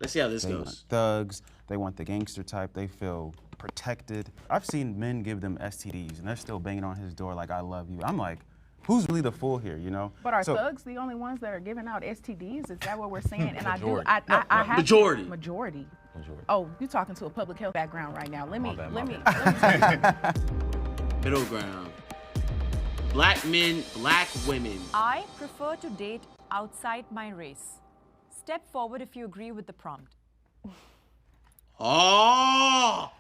Let's see how this They goes. want thugs. They want the gangster type. They feel protected. I've seen men give them STDs, and they're still banging on his door like, I love you. I'm like, who's really the fool here, you know? But are thugs the only ones that are giving out STDs? Is that what we're saying? And Majority. I have Majority. Majority. Majority. Oh, you're talking to a public health background right now. Let me. Middle ground. Black men, black women. I prefer to date outside my race. Step forward if you agree with the prompt. Oh!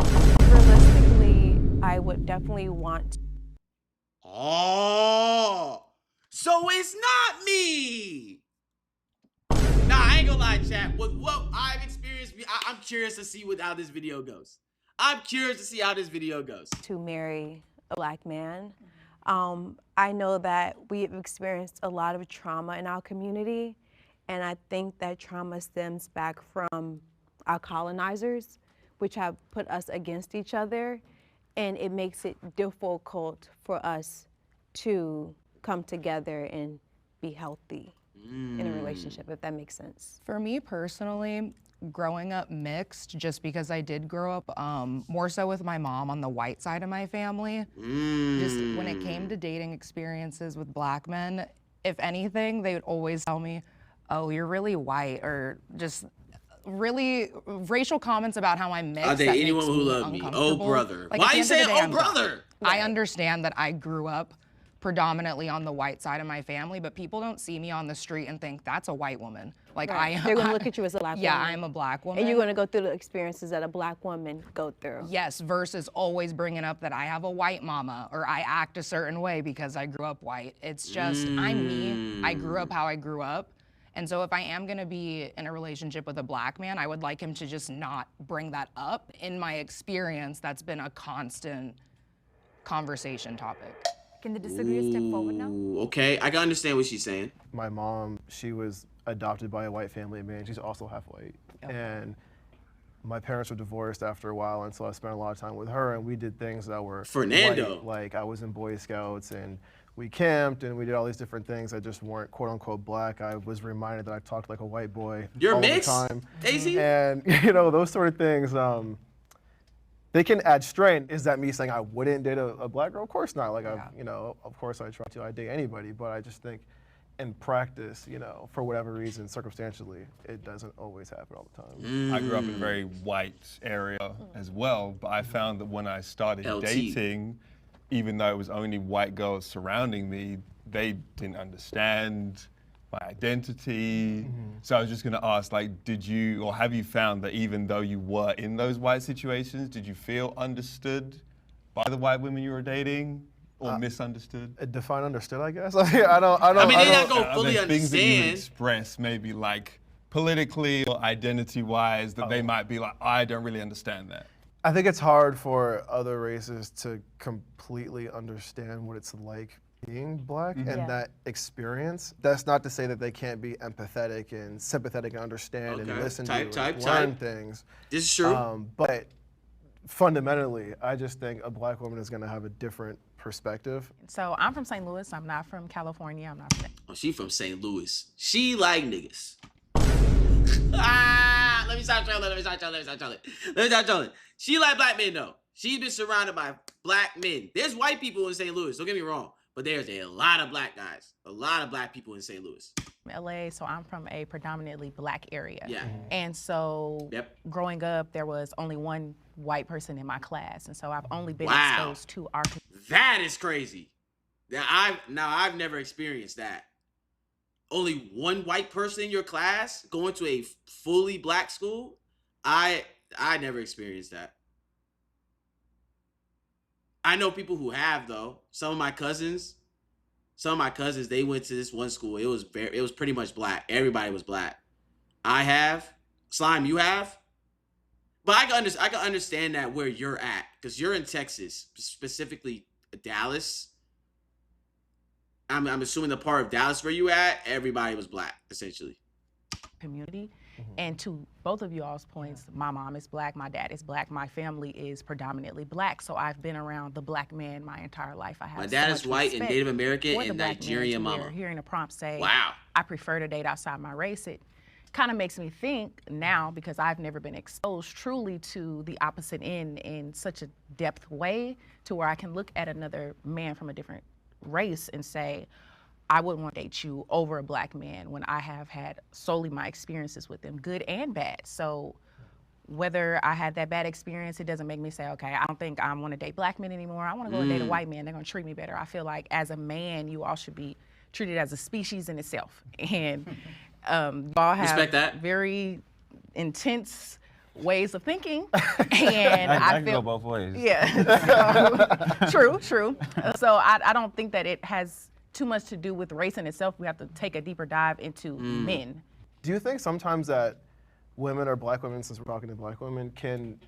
Realistically, I would definitely want. Oh! So it's not me! Nah, I ain't gonna lie, chat. With what I've experienced, I'm curious to see how this video goes. I'm curious to see how this video goes. To marry a black man. I know that we've experienced a lot of trauma in our community, and I think that trauma stems back from our colonizers, which have put us against each other, and it makes it difficult for us to come together and be healthy in a relationship, if that makes sense. For me personally, growing up mixed, just because I did grow up more so with my mom on the white side of my family. Just when it came to dating experiences with black men, if anything, they would always tell me, oh, you're really white, or just really racial comments about how I'm mixed. Are they that anyone makes who me love me? Oh, uncomfortable. brother. Like, Why at the you end of the saying, day, oh, I'm- brother? I understand that I grew up predominantly on the white side of my family, but people don't see me on the street and think that's a white woman. Like They're gonna look at you as a black woman. Yeah, I'm a black woman. And you're gonna go through the experiences that a black woman go through. Yes, versus always bringing up that I have a white mama or I act a certain way because I grew up white. It's just, I'm me. I grew up how I grew up. And so if I am gonna be in a relationship with a black man, I would like him to just not bring that up. In my experience, that's been a constant conversation topic. Can the disagreeers step forward now? Ooh, okay, I can understand what she's saying. My mom, she was adopted by a white family man. She's also half white. Yep. And my parents were divorced after a while, and so I spent a lot of time with her, and we did things that were Fernando. white. Like I was in Boy Scouts, and we camped, and we did all these different things that just weren't quote unquote black. I was reminded that I talked like a white boy You're all mixed, the time. Daisy? And you know, those sort of things, they can add strain. Is that me saying I wouldn't date a black girl? Of course not. Like, you know, of course I try to. I date anybody, but I just think in practice, you know, for whatever reason, circumstantially, it doesn't always happen all the time. I grew up in a very white area as well, but I found that when I started LT. dating, even though it was only white girls surrounding me, they didn't understand my identity. So I was just gonna ask, like, did you, or have you found that even though you were in those white situations, did you feel understood by the white women you were dating, or misunderstood? Define understood, I guess. I don't. I mean, they not don't- gonna fully Are there things that you understand. express, maybe like politically or identity-wise, that they might be like, I don't really understand that? I think it's hard for other races to completely understand what it's like being black and that experience. That's not to say that they can't be empathetic and sympathetic and understand and listen to and learn things. This is true. But fundamentally, I just think a black woman is going to have a different perspective. So I'm from St. Louis. I'm not from California. I'm not from. Oh, she from St. Louis. She like niggas. Let me stop trolling. She like black men though. She's been surrounded by black men. There's white people in St. Louis, don't get me wrong, but there's a lot of black guys, a lot of black people in St. Louis. LA, so I'm from a predominantly black area. Yeah. And so growing up, there was only one white person in my class. And so I've only been exposed to our. That is crazy. I've never experienced that. Only one white person in your class going to a fully black school? I never experienced that. I know people who have though. Some of my cousins, they went to this one school. It was pretty much black. Everybody was black. I have. Slime, you have? But I can understand that where you're at, because you're in Texas, specifically Dallas. I'm assuming the part of Dallas where you at, everybody was black, essentially. Community. And to both of y'all's points, my mom is black, my dad is black, my family is predominantly black. So I've been around the black man my entire life. I have My dad is white and Native American for the and black man Nigerian to where mama. Hearing a prompt say, Wow. I prefer to date outside my race, it kind of makes me think now, because I've never been exposed truly to the opposite end in such a depth way, to where I can look at another man from a different race and say, I wouldn't want to date you over a black man, when I have had solely my experiences with them, good and bad. So whether I had that bad experience, it doesn't make me say, okay, I don't think I want to date black men anymore. I want to go and date a white man. They're going to treat me better. I feel like as a man, you all should be treated as a species in itself. And you all have very intense ways of thinking. And I feel, go both ways. Yeah, so, true. So I don't think that it has too much to do with race in itself. We have to take a deeper dive into men. Do you think sometimes that women or black women, since we're talking to black women, can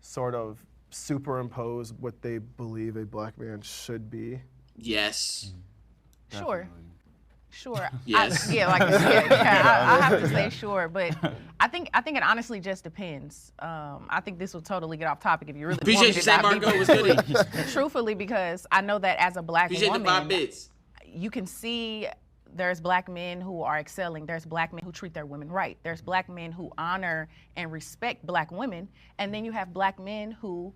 sort of superimpose what they believe a black man should be? Yes. Sure. Sure. Yes. I have to say sure, but I think it honestly just depends. I think this will totally get off topic if you really want me to dive deeper. Appreciate you, San Marco. Was good. Truthfully, because I know that as a black Appreciate woman, the 5 bits. you can see there's black men who are excelling. There's black men who treat their women right. There's black men who honor and respect black women. And then you have black men who,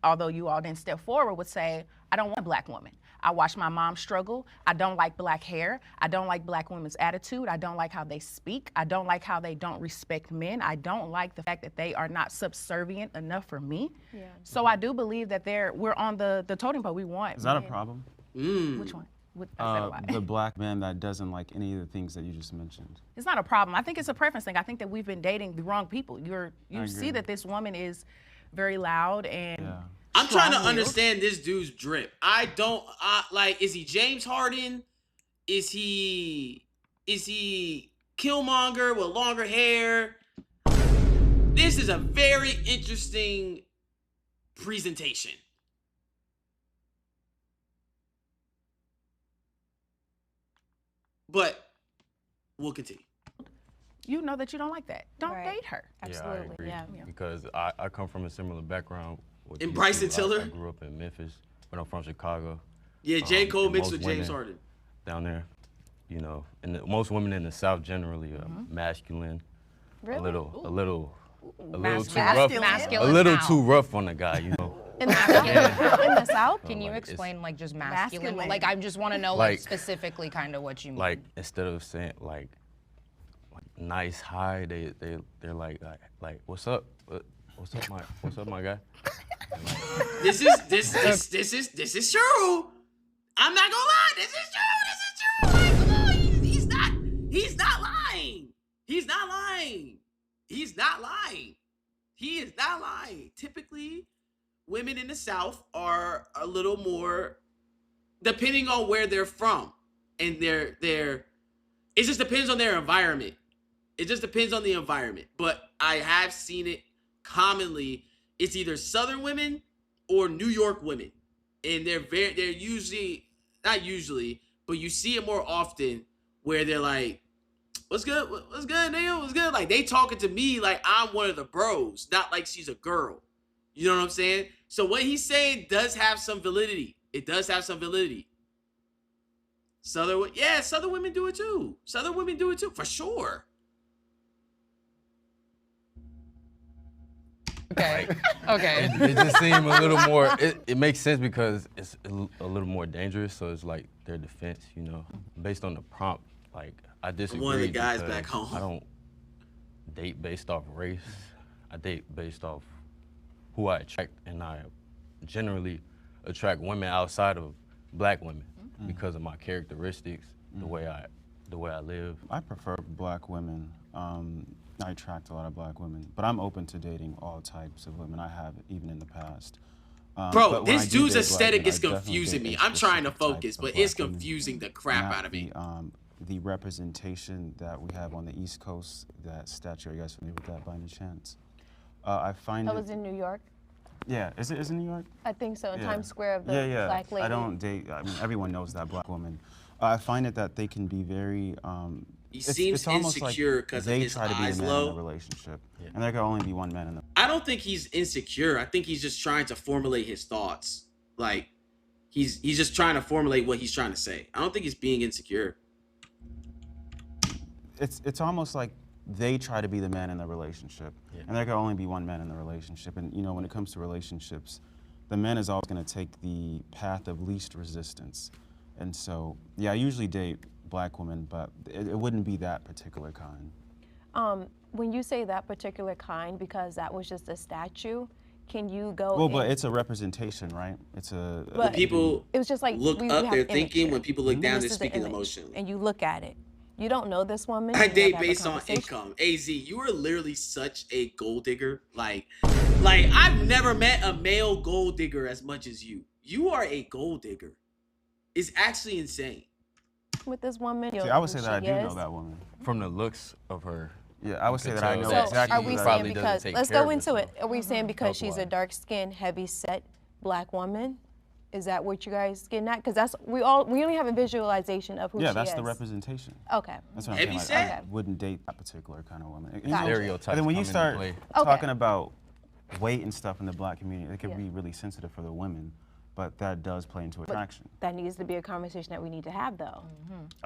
although you all didn't step forward, would say, I don't want a black woman. I watched my mom struggle. I don't like black hair. I don't like black women's attitude. I don't like how they speak. I don't like how they don't respect men. I don't like the fact that they are not subservient enough for me. Yeah. So I do believe that we're on the totem pole. We want. Is that a problem? Which one? The black man that doesn't like any of the things that you just mentioned. It's not a problem. I think it's a preference thing. I think that we've been dating the wrong people. You see that this woman is very loud and I'm trying to understand this dude's drip. I don't like, is he James Harden? Is he Killmonger with longer hair? This is a very interesting presentation. But we'll continue. You know that you don't like that. Don't date her. Absolutely. Yeah, I agree. Because I come from a similar background. And Bryson Tiller? I grew up in Memphis, but I'm from Chicago. Yeah, J. Cole mixed with James Harden. Down there, you know, and most women in the South generally are masculine. Really? A little too rough on the guy, you know. In the South? Can you explain like just masculine? Like I just want to know like specifically kind of what you mean. Like instead of saying like nice hi, they're like what's up? What's up, my guy? This is true. I'm not gonna lie. This is true. Like, come on, he's not lying. He's not lying. He is not lying. Typically, women in the South are a little more, depending on where they're from, and it just depends on their environment. It just depends on the environment. But I have seen it commonly. It's either Southern women or New York women, and they're usually, not usually, but you see it more often where they're like, what's good, nigga, what's good? Like, they talking to me like I'm one of the bros, not like she's a girl. You know what I'm saying? So what he's saying does have some validity. It does have some validity. Southern women do it too. Southern women do it too, for sure. Okay. It just seems a little more. It makes sense because it's a little more dangerous. So it's like their defense, you know, based on the prompt. Like I disagree. One of the guys back home. I don't date based off race. I date based off who I attract, and I generally attract women outside of black women because of my characteristics, the way I live. I prefer black women. I attract a lot of black women, but I'm open to dating all types of women. I have even in the past. Bro, this dude's aesthetic is confusing me. I'm trying to focus, but it's confusing the crap out of me. The representation that we have on the East Coast, that statue, are you guys familiar with that by any chance? I find that was in New York. Yeah, is it in New York? I think so, in Times Square of the black lady. I don't date, I mean, everyone knows that black woman. I find it that they can be very, he seems insecure because of his eyes low. They try to be a man in a relationship, and there can only be one man in a. I don't think he's insecure. I think he's just trying to formulate his thoughts. Like, he's just trying to formulate what he's trying to say. I don't think he's being insecure. It's almost like they try to be the man in the relationship, and there can only be one man in the relationship. And you know, when it comes to relationships, the man is always going to take the path of least resistance. And so, yeah, I usually date black women, but it wouldn't be that particular kind. When you say that particular kind, because that was just a statue, can you go? Well, but it's a representation, right? It's a. But people it was just like look we up, have they're image thinking. here. When people look down, This they're is the speaking image, emotionally. and you look at it. You don't know this woman. I you date never have a based on conversation. income. AZ, you are literally such a gold digger. Like I've never met a male gold digger as much as you. You are a gold digger. It's actually insane. With this woman, See, I would say that I do know that woman. From the looks of her. Yeah, I would say that I know So exactly. are we who that saying is. because, let's go into it. Are we saying because she's a Health-wise. dark-skinned, heavy-set black woman? Is that what you guys getting at? Because that's we only have a visualization of who she is. Yeah, that's the representation. Okay. That's what I'm Heavy saying. Like, set? I wouldn't date that particular kind of woman. And, Gotcha. Stereotypes and then when you come into start play. talking about weight and stuff in the black community, it can be really sensitive for the women, but that does play into attraction. That needs to be a conversation that we need to have, though.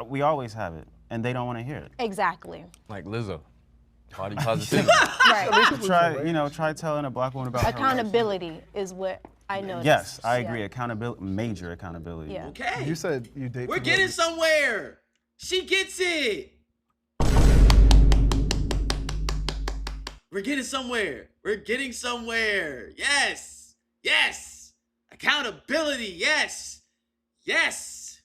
We always have it, and they don't want to hear it. Exactly. Like Lizzo. Body positivity. Right. Try telling a black woman about her Accountability is what I noticed. Yes, I agree. Accountability, major accountability. Yeah. Okay. You said you date. We're people getting that- somewhere. She gets it. We're getting somewhere. We're getting somewhere. Yes. Yes. Accountability. Yes. Yes.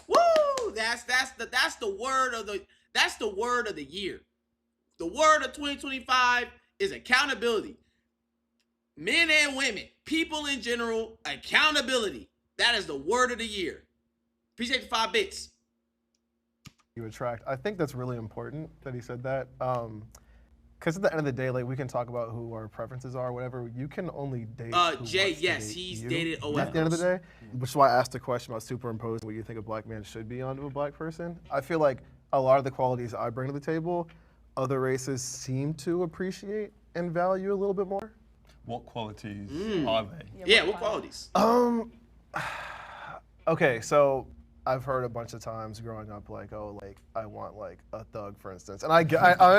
Woo! That's the word of the year. The word of 2025 is accountability. Men and women, people in general, accountability. That is the word of the year. Appreciate the 5 bits. You attract. I think that's really important that he said that. Because at the end of the day, like we can talk about who our preferences are, or whatever. You can only date. Who Jay, wants to yes, date he's you dated OL At the end of the girls. day, which is why I asked the question about superimposing what you think a black man should be onto a black person. I feel like a lot of the qualities I bring to the table, other races seem to appreciate and value a little bit more. What qualities are they? Yeah, what qualities? Okay, so I've heard a bunch of times growing up, like, oh, like I want like a thug, for instance, and I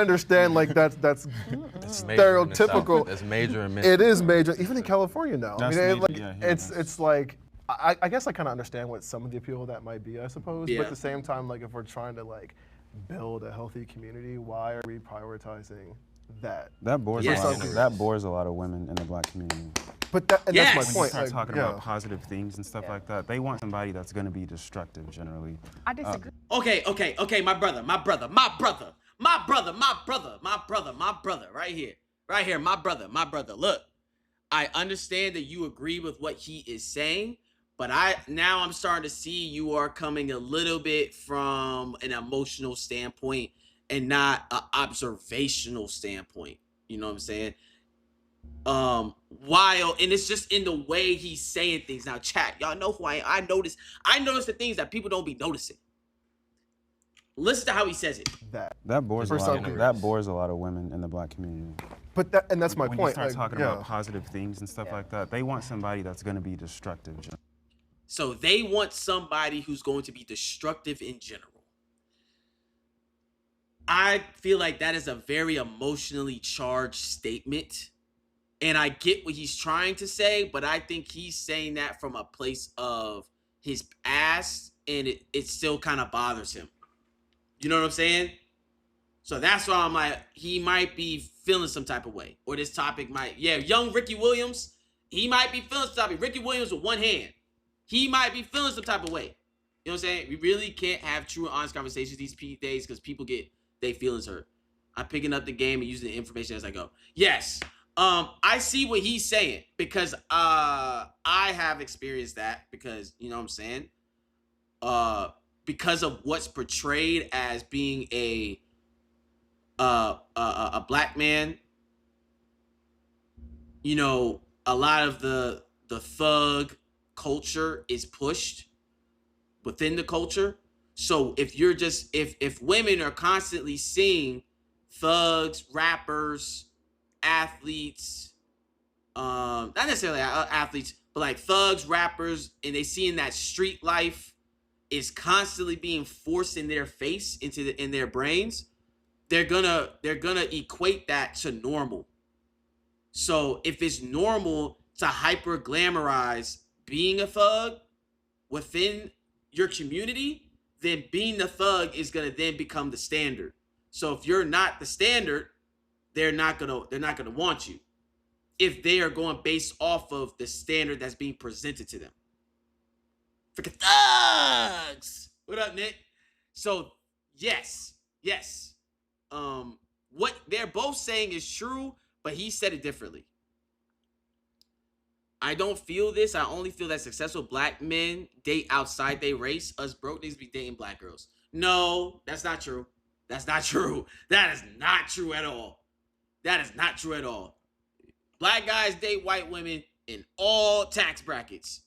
understand like that's That's major in the South. stereotypical. That's major in It is major, even in California now. That's I mean, major, yeah, yeah, it's like I guess I kind of understand what some of the appeal of that might be, I suppose. Yeah. But at the same time, like if we're trying to like build a healthy community, why are we prioritizing that? That bores Yes. a lot of women in the black community. But that's Yes. my When you point. start like, talking yeah. about positive things and stuff like that, they want somebody that's going to be destructive generally. I disagree. Okay, my brother, right here, my brother. Look, I understand that you agree with what he is saying, but I'm starting to see you are coming a little bit from an emotional standpoint and not an observational standpoint. You know what I'm saying? And it's just in the way he's saying things. Now, chat, y'all know who I notice the things that people don't be noticing. Listen to how he says it. That bores For some a lot of women in the black community. But that's my When point. you start like, talking yeah. about positive things and stuff like that, they want somebody that's going to be destructive. So they want somebody who's going to be destructive in general. I feel like that is a very emotionally charged statement. And I get what he's trying to say, but I think he's saying that from a place of his past, and it still kind of bothers him. You know what I'm saying? So that's why I'm like, he might be feeling some type of way. Or this topic might, young Ricky Williams, he might be feeling some type of way. Ricky Williams with one hand. He might be feeling some type of way. You know what I'm saying? We really can't have true, honest conversations these days because people get their feelings hurt. I'm picking up the game and using the information as I go. Yes. I see what he's saying because I have experienced that because, you know what I'm saying? Because of what's portrayed as being a black man, you know, a lot of the thug culture is pushed within the culture. So if women are constantly seeing thugs, rappers, athletes, not necessarily athletes, but like thugs, rappers, and they seeing that street life is constantly being forced in their face, in their brains, they're gonna equate that to normal. So if it's normal to hyper glamorize being a thug within your community, then being the thug is gonna then become the standard. So if you're not the standard, they're not gonna want you if they are going based off of the standard that's being presented to them. Freaking thugs! What up, Nick? So yes. What they're both saying is true, but he said it differently. I don't feel this. I only feel that successful black men date outside their race. Us broke niggas be dating black girls. No, that's not true. That's not true. That is not true at all. That is not true at all. Black guys date white women in all tax brackets.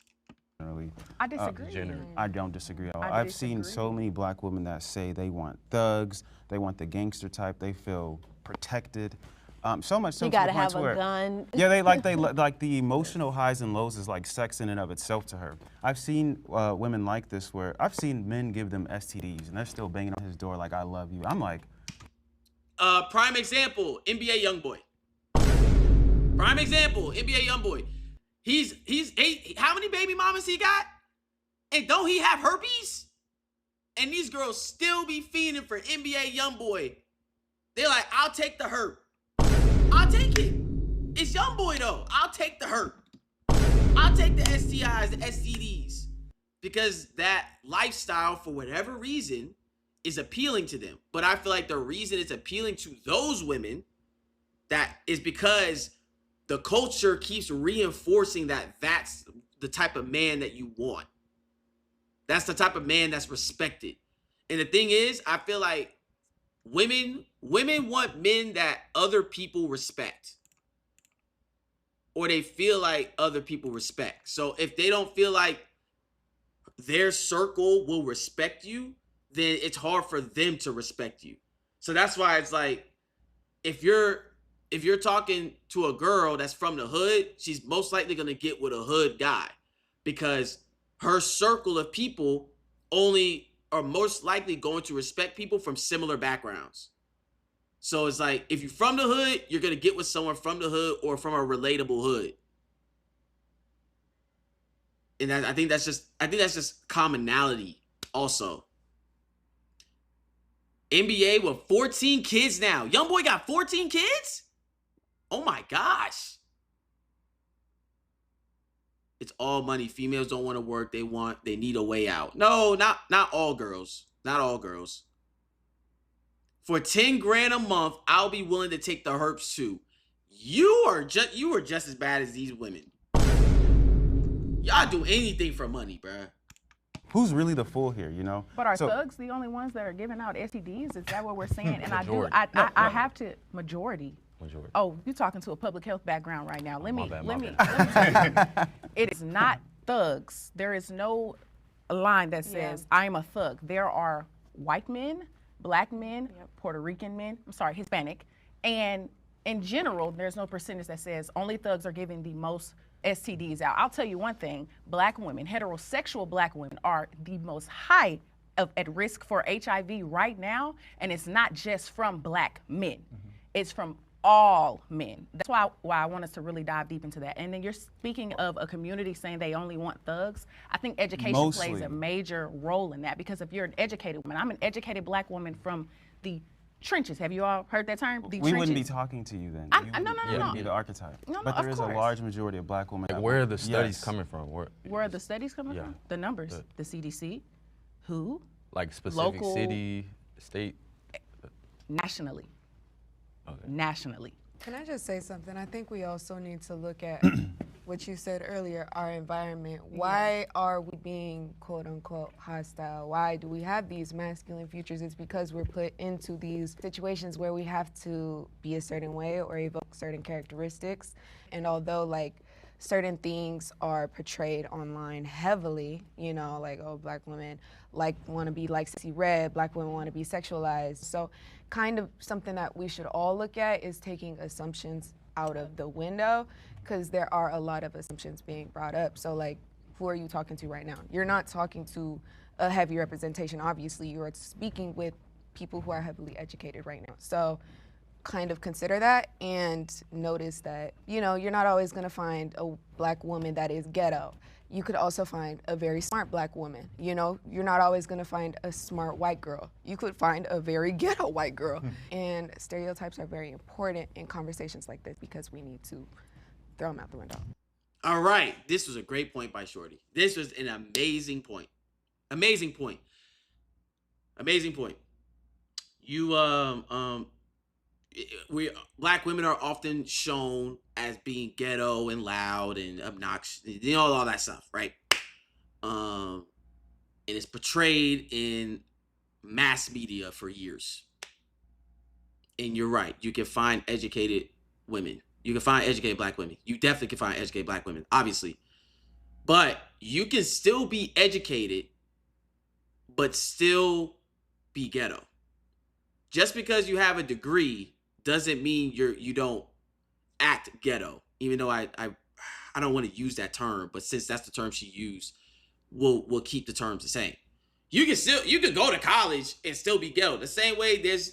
I disagree. I don't disagree at all. I I've seen so many black women that say they want thugs, they want the gangster type, they feel protected. So much so You to the gotta point have a where, gun. yeah, they like the emotional highs and lows is like sex in and of itself to her. I've seen women like this where I've seen men give them STDs and they're still banging on his door like I love you. I'm like, prime example, NBA YoungBoy. Prime example, NBA YoungBoy. He's how many baby mamas he got? And don't he have herpes? And these girls still be fiending for NBA YoungBoy. They're like, I'll take the herp. I'll take it. It's YoungBoy though. I'll take the herp. I'll take the STIs, the STDs. Because that lifestyle, for whatever reason, is appealing to them. But I feel like the reason it's appealing to those women, that is because the culture keeps reinforcing that that's the type of man that you want. That's the type of man that's respected. And the thing is, I feel like women want men that other people respect. Or they feel like other people respect. So if they don't feel like their circle will respect you, then it's hard for them to respect you. So that's why it's like, if you're talking to a girl that's from the hood, she's most likely gonna get with a hood guy, because her circle of people only are most likely going to respect people from similar backgrounds. So it's like, if you're from the hood, you're gonna get with someone from the hood or from a relatable hood. And I think that's just commonality also. NBA with 14 kids now. YoungBoy got 14 kids? Oh my gosh. It's all money. Females don't want to work. They need a way out. No, not all girls. Not all girls. For 10 grand a month, I'll be willing to take the herps too. You are just as bad as these women. Y'all do anything for money, bruh. who's really the fool here, you know? But are thugs the only ones that are giving out STDs? Is that what we're saying? And Majority. I have to, majority. Majority. Oh, you're talking to a public health background right now. Let me bad. tell you something. It is not thugs. There is no line that says, I am a thug. There are white men, black men, Puerto Rican men, Hispanic. And in general, there's no percentage that says only thugs are giving the most STDs out. I'll tell you one thing, black women, heterosexual black women are the most high at risk for HIV right now. And it's not just from black men. It's from all men. That's why I want us to really dive deep into that. And then you're speaking of a community saying they only want thugs. I think education plays a major role in that, because if you're an educated woman, I'm an educated black woman from the trenches. Have you all heard that term? We wouldn't be talking to you then. No. You wouldn't be the archetype. But there is a large majority of black women. Like, where are the studies coming from? Where are the studies coming from? The numbers. The CDC. Who? Like specific Local, city, state? Nationally. Okay. Nationally. Can I just say something? I think we also need to look at what you said earlier, our environment. Why are we being quote unquote hostile? Why do we have these masculine features? It's because we're put into these situations where we have to be a certain way or evoke certain characteristics. And although like certain things are portrayed online heavily, you know, like, oh, black women want to be like Sissy Red, black women want to be sexualized. So kind of something that we should all look at is taking assumptions out of the window, because there are a lot of assumptions being brought up. So like, who are you talking to right now? You're not talking to a heavy representation. Obviously, you're speaking with people who are heavily educated right now. So kind of consider that and notice that, you know, you're not always gonna find a black woman that is ghetto. You could also find a very smart black woman. You know, you're not always gonna find a smart white girl. You could find a very ghetto white girl. And stereotypes are very important in conversations like this because we need to throw them out the window. All right, this was a great point by Shorty. This was an amazing point. Amazing point. Amazing point. You black women are often shown as being ghetto and loud and obnoxious, you know, all that stuff, right? And it's portrayed in mass media for years. And you're right, you can find educated women. You can find educated black women. You definitely can find educated black women, obviously. But you can still be educated, but still be ghetto. Just because you have a degree doesn't mean you don't act ghetto. Even though I don't want to use that term, but since that's the term she used, we'll keep the terms the same. You can go to college and still be ghetto. The same way there's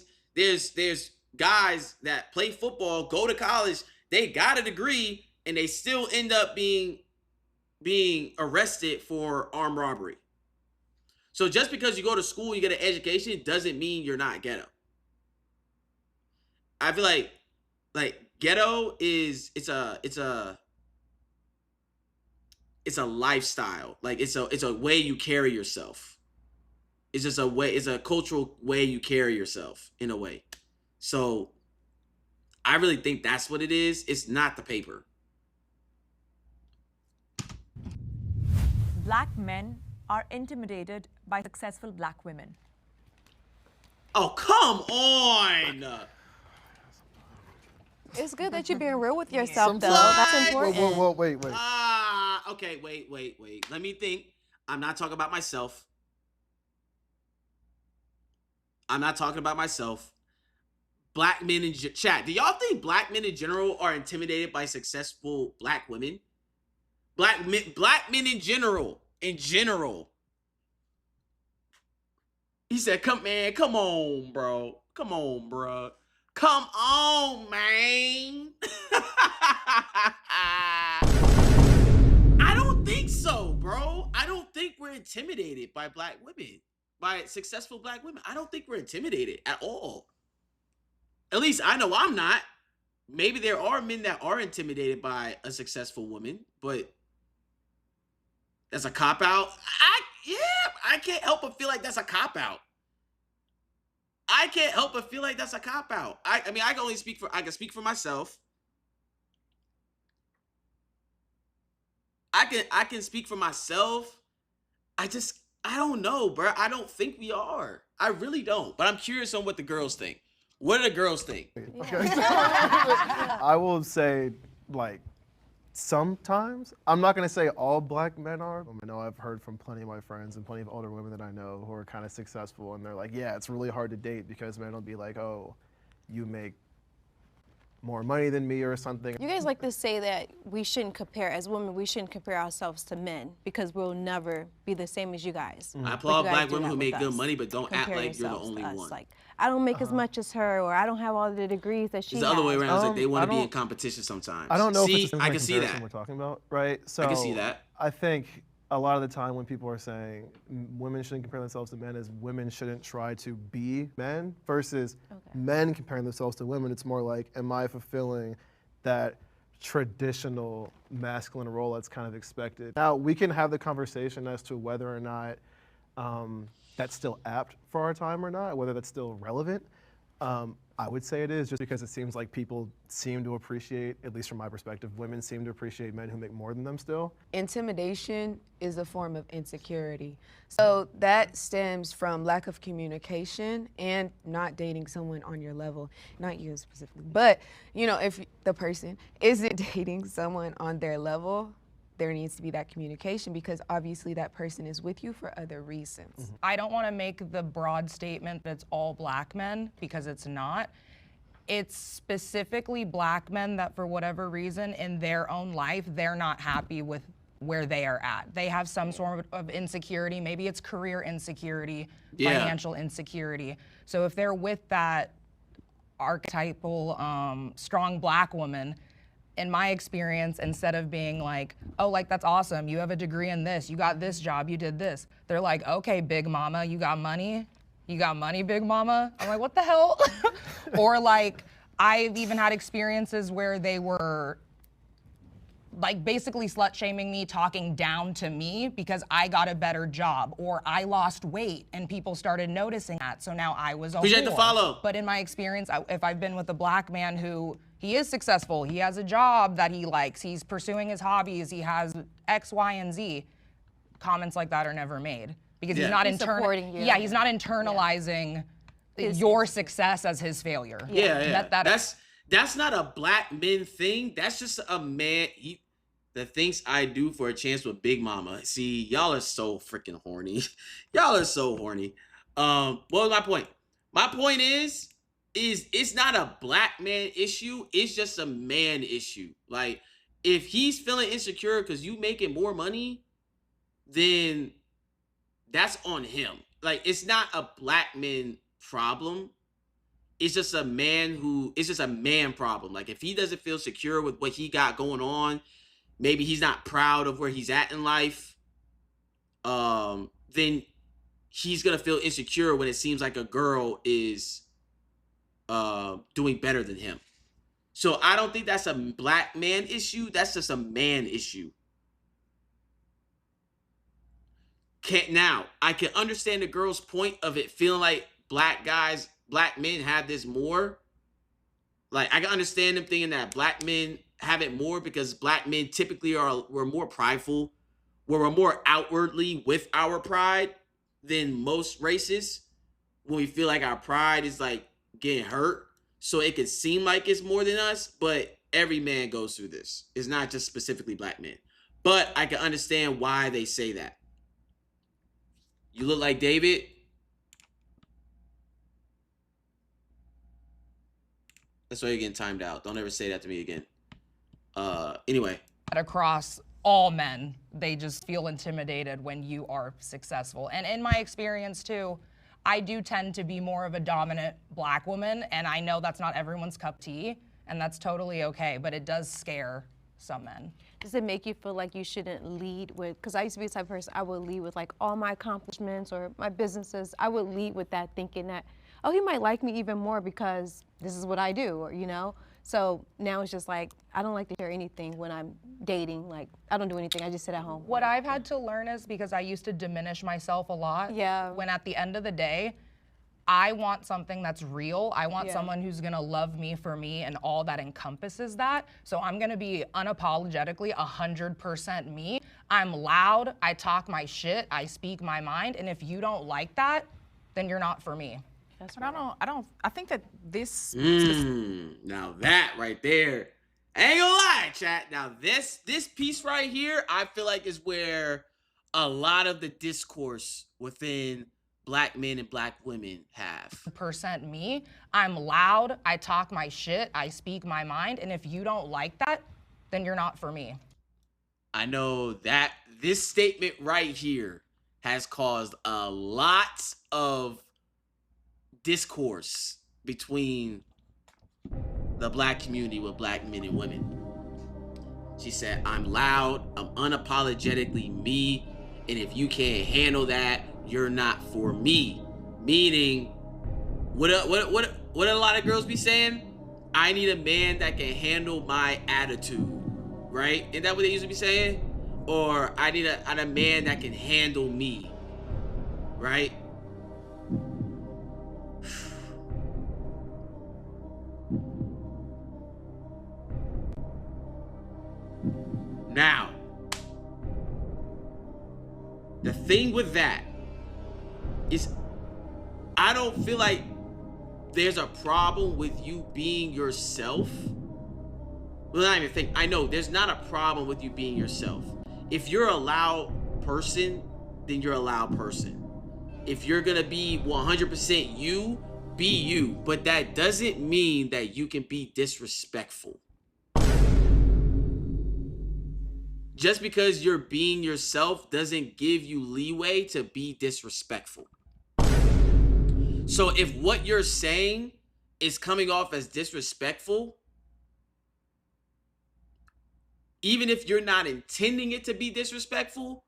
guys that play football, go to college, they got a degree, and they still end up being arrested for armed robbery. So just because you go to school, you get an education, doesn't mean you're not ghetto. I feel like ghetto is it's a lifestyle. Like it's a way you carry yourself. It's just a way, it's a cultural way you carry yourself in a way. So I really think that's what it is. It's not the paper. Black men are intimidated by successful black women. Oh, come on. It's good that you're being real with yourself, though. That's important. Whoa, wait. Okay, wait. Let me think. I'm not talking about myself. Black men in chat. Do y'all think black men in general are intimidated by successful black women? Black men in general. He said, come on, bro. Come on, man. I don't think so, bro. I don't think we're intimidated by black women, by successful black women. I don't think we're intimidated at all. At least I know I'm not. Maybe there are men that are intimidated by a successful woman, but that's a cop-out. I can't help but feel like that's a cop-out. I can speak for myself. I can speak for myself. I don't know, bro. I don't think we are. I really don't. But I'm curious on what the girls think. What do the girls think? Okay. I will say, like, sometimes. I'm not going to say all black men are. I know I've heard from plenty of my friends and plenty of older women that I know who are kind of successful, and they're like, yeah, it's really hard to date because men will be like, oh, you make more money than me or something. You guys like to say that we shouldn't compare, as women, we shouldn't compare ourselves to men because we'll never be the same as you guys. I applaud black women who make good money, but don't act like you're the only one. Like, I don't make as much as her, or I don't have all the degrees that she has. It's the other way around. It's like they want to be in competition sometimes. I don't know if it's the I can see that. we're talking about, right? So I can see that. I think a lot of the time when people are saying women shouldn't compare themselves to men, is women shouldn't try to be men versus men comparing themselves to women. It's more like, am I fulfilling that traditional masculine role that's kind of expected? Now, we can have the conversation as to whether or not that's still apt for our time or not, whether that's still relevant. I would say it is, just because it seems like people seem to appreciate, at least from my perspective, women seem to appreciate men who make more than them still. Intimidation is a form of insecurity. So that stems from lack of communication and not dating someone on your level. Not you specifically, but you know, if the person isn't dating someone on their level, there needs to be that communication, because obviously that person is with you for other reasons. I don't want to make the broad statement that it's all black men, because it's not. It's specifically black men that for whatever reason in their own life, they're not happy with where they are at. They have some sort of insecurity. Maybe it's career insecurity, Yeah. financial insecurity. So if they're with that archetypal strong black woman, in my experience, instead of being like, oh, like, that's awesome, you have a degree in this, you got this job, you did this, they're like, okay, big mama, you got money? You got money, big mama? I'm like, what the hell? Or like, I've even had experiences where they were like basically slut shaming me, talking down to me because I got a better job or I lost weight and people started noticing that. So now I was a Appreciate the whore. follow. But in my experience, if I've been with a black man who he is successful, he has a job that he likes, he's pursuing his hobbies, he has X, Y, and Z, comments like that are never made because Yeah. he's not He's supporting you. Yeah, he's not internalizing your success as his failure. Yeah. That- That's not a black men thing. That's just a man. The things I do for a chance with Big Mama. See, y'all are so freaking horny. Y'all are so horny. What was my point? My point is it's not a black man issue. It's just a man issue. Like, if he's feeling insecure because you making more money, then that's on him. Like, it's not a black man problem. It's just a man problem. Like, if he doesn't feel secure with what he got going on, maybe he's not proud of where he's at in life, then he's gonna feel insecure when it seems like a girl is doing better than him. So I don't think that's a black man issue. That's just a man issue. Now, I can understand the girl's point of it feeling like black men have this more. Like, I can understand them thinking that black men have it more because black men typically we're more prideful. We're more outwardly with our pride than most races. When we feel like our pride is like getting hurt. So it could seem like it's more than us, but every man goes through this. It's not just specifically black men. But I can understand why they say that. You look like David. That's why you're getting timed out. Don't ever say that to me again. Anyway. Across all men, they just feel intimidated when you are successful. And in my experience too, I do tend to be more of a dominant black woman, and I know that's not everyone's cup of tea, and that's totally okay, but it does scare some men. Does it make you feel like you shouldn't lead with, because I used to be the type of person, I would lead with like all my accomplishments or my businesses. I would lead with that thinking that, oh, he might like me even more because this is what I do, or, you know? So now it's just like, I don't like to share anything when I'm dating. Like, I don't do anything, I just sit at home. What I've had to learn is, because I used to diminish myself a lot, when at the end of the day, I want something that's real. I want someone who's gonna love me for me and all that encompasses that. So I'm gonna be unapologetically 100% me. I'm loud, I talk my shit, I speak my mind, and if you don't like that, then you're not for me. But I think that this. Now that right there, I ain't gonna lie, chat. Now this piece right here, I feel like is where a lot of the discourse within black men and black women have. Percent me. I'm loud, I talk my shit, I speak my mind, and if you don't like that, then you're not for me. I know that this statement right here has caused a lot of discourse between the black community with black men and women. She said, I'm loud, I'm unapologetically me, and if you can't handle that, you're not for me. Meaning, what a lot of girls be saying? I need a man that can handle my attitude, right? Isn't that what they used to be saying? Or I need a man that can handle me, right? Now, the thing with that is I don't feel like there's a problem with you being yourself. Well, not even think. I know there's not a problem with you being yourself. If you're a loud person, then you're a loud person. If you're gonna be 100% you, be you. But that doesn't mean that you can be disrespectful. just because you're being yourself doesn't give you leeway to be disrespectful. So if what you're saying is coming off as disrespectful, even if you're not intending it to be disrespectful,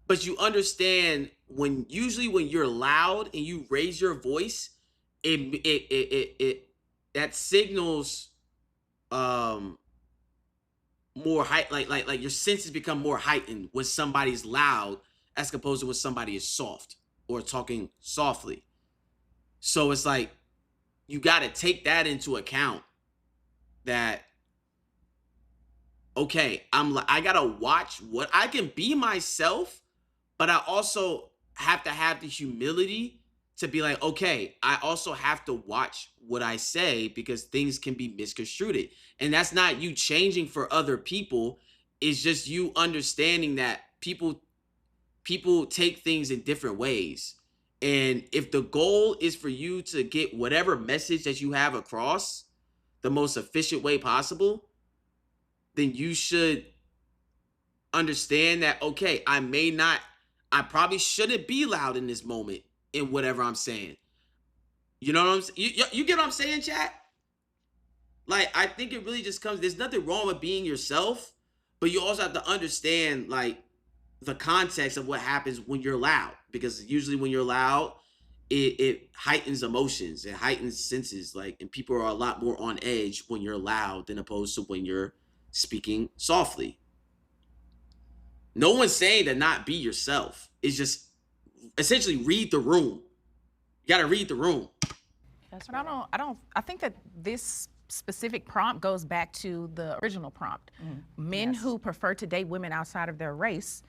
but you understand usually when you're loud and you raise your voice, it that signals more height, like your senses become more heightened when somebody's loud as opposed to when somebody is soft or talking softly. So it's like you got to take that into account, that okay, I gotta watch what I can be myself, but I also have to have the humility to be like, okay, I also have to watch what I say because things can be misconstrued. And that's not you changing for other people. It's just you understanding that people take things in different ways. And if the goal is for you to get whatever message that you have across the most efficient way possible, then you should understand that, okay, I probably shouldn't be loud in this moment in whatever I'm saying. You know what I'm saying? You get what I'm saying, chat? Like, I think it really just there's nothing wrong with being yourself, but you also have to understand, like, the context of what happens when you're loud. Because usually when you're loud, it heightens emotions, it heightens senses, like, and people are a lot more on edge when you're loud than opposed to when you're speaking softly. No one's saying to not be yourself. It's just essentially read the room. You got to read the room. But I think that this specific prompt goes back to the original prompt. Men who prefer to date women outside of their race,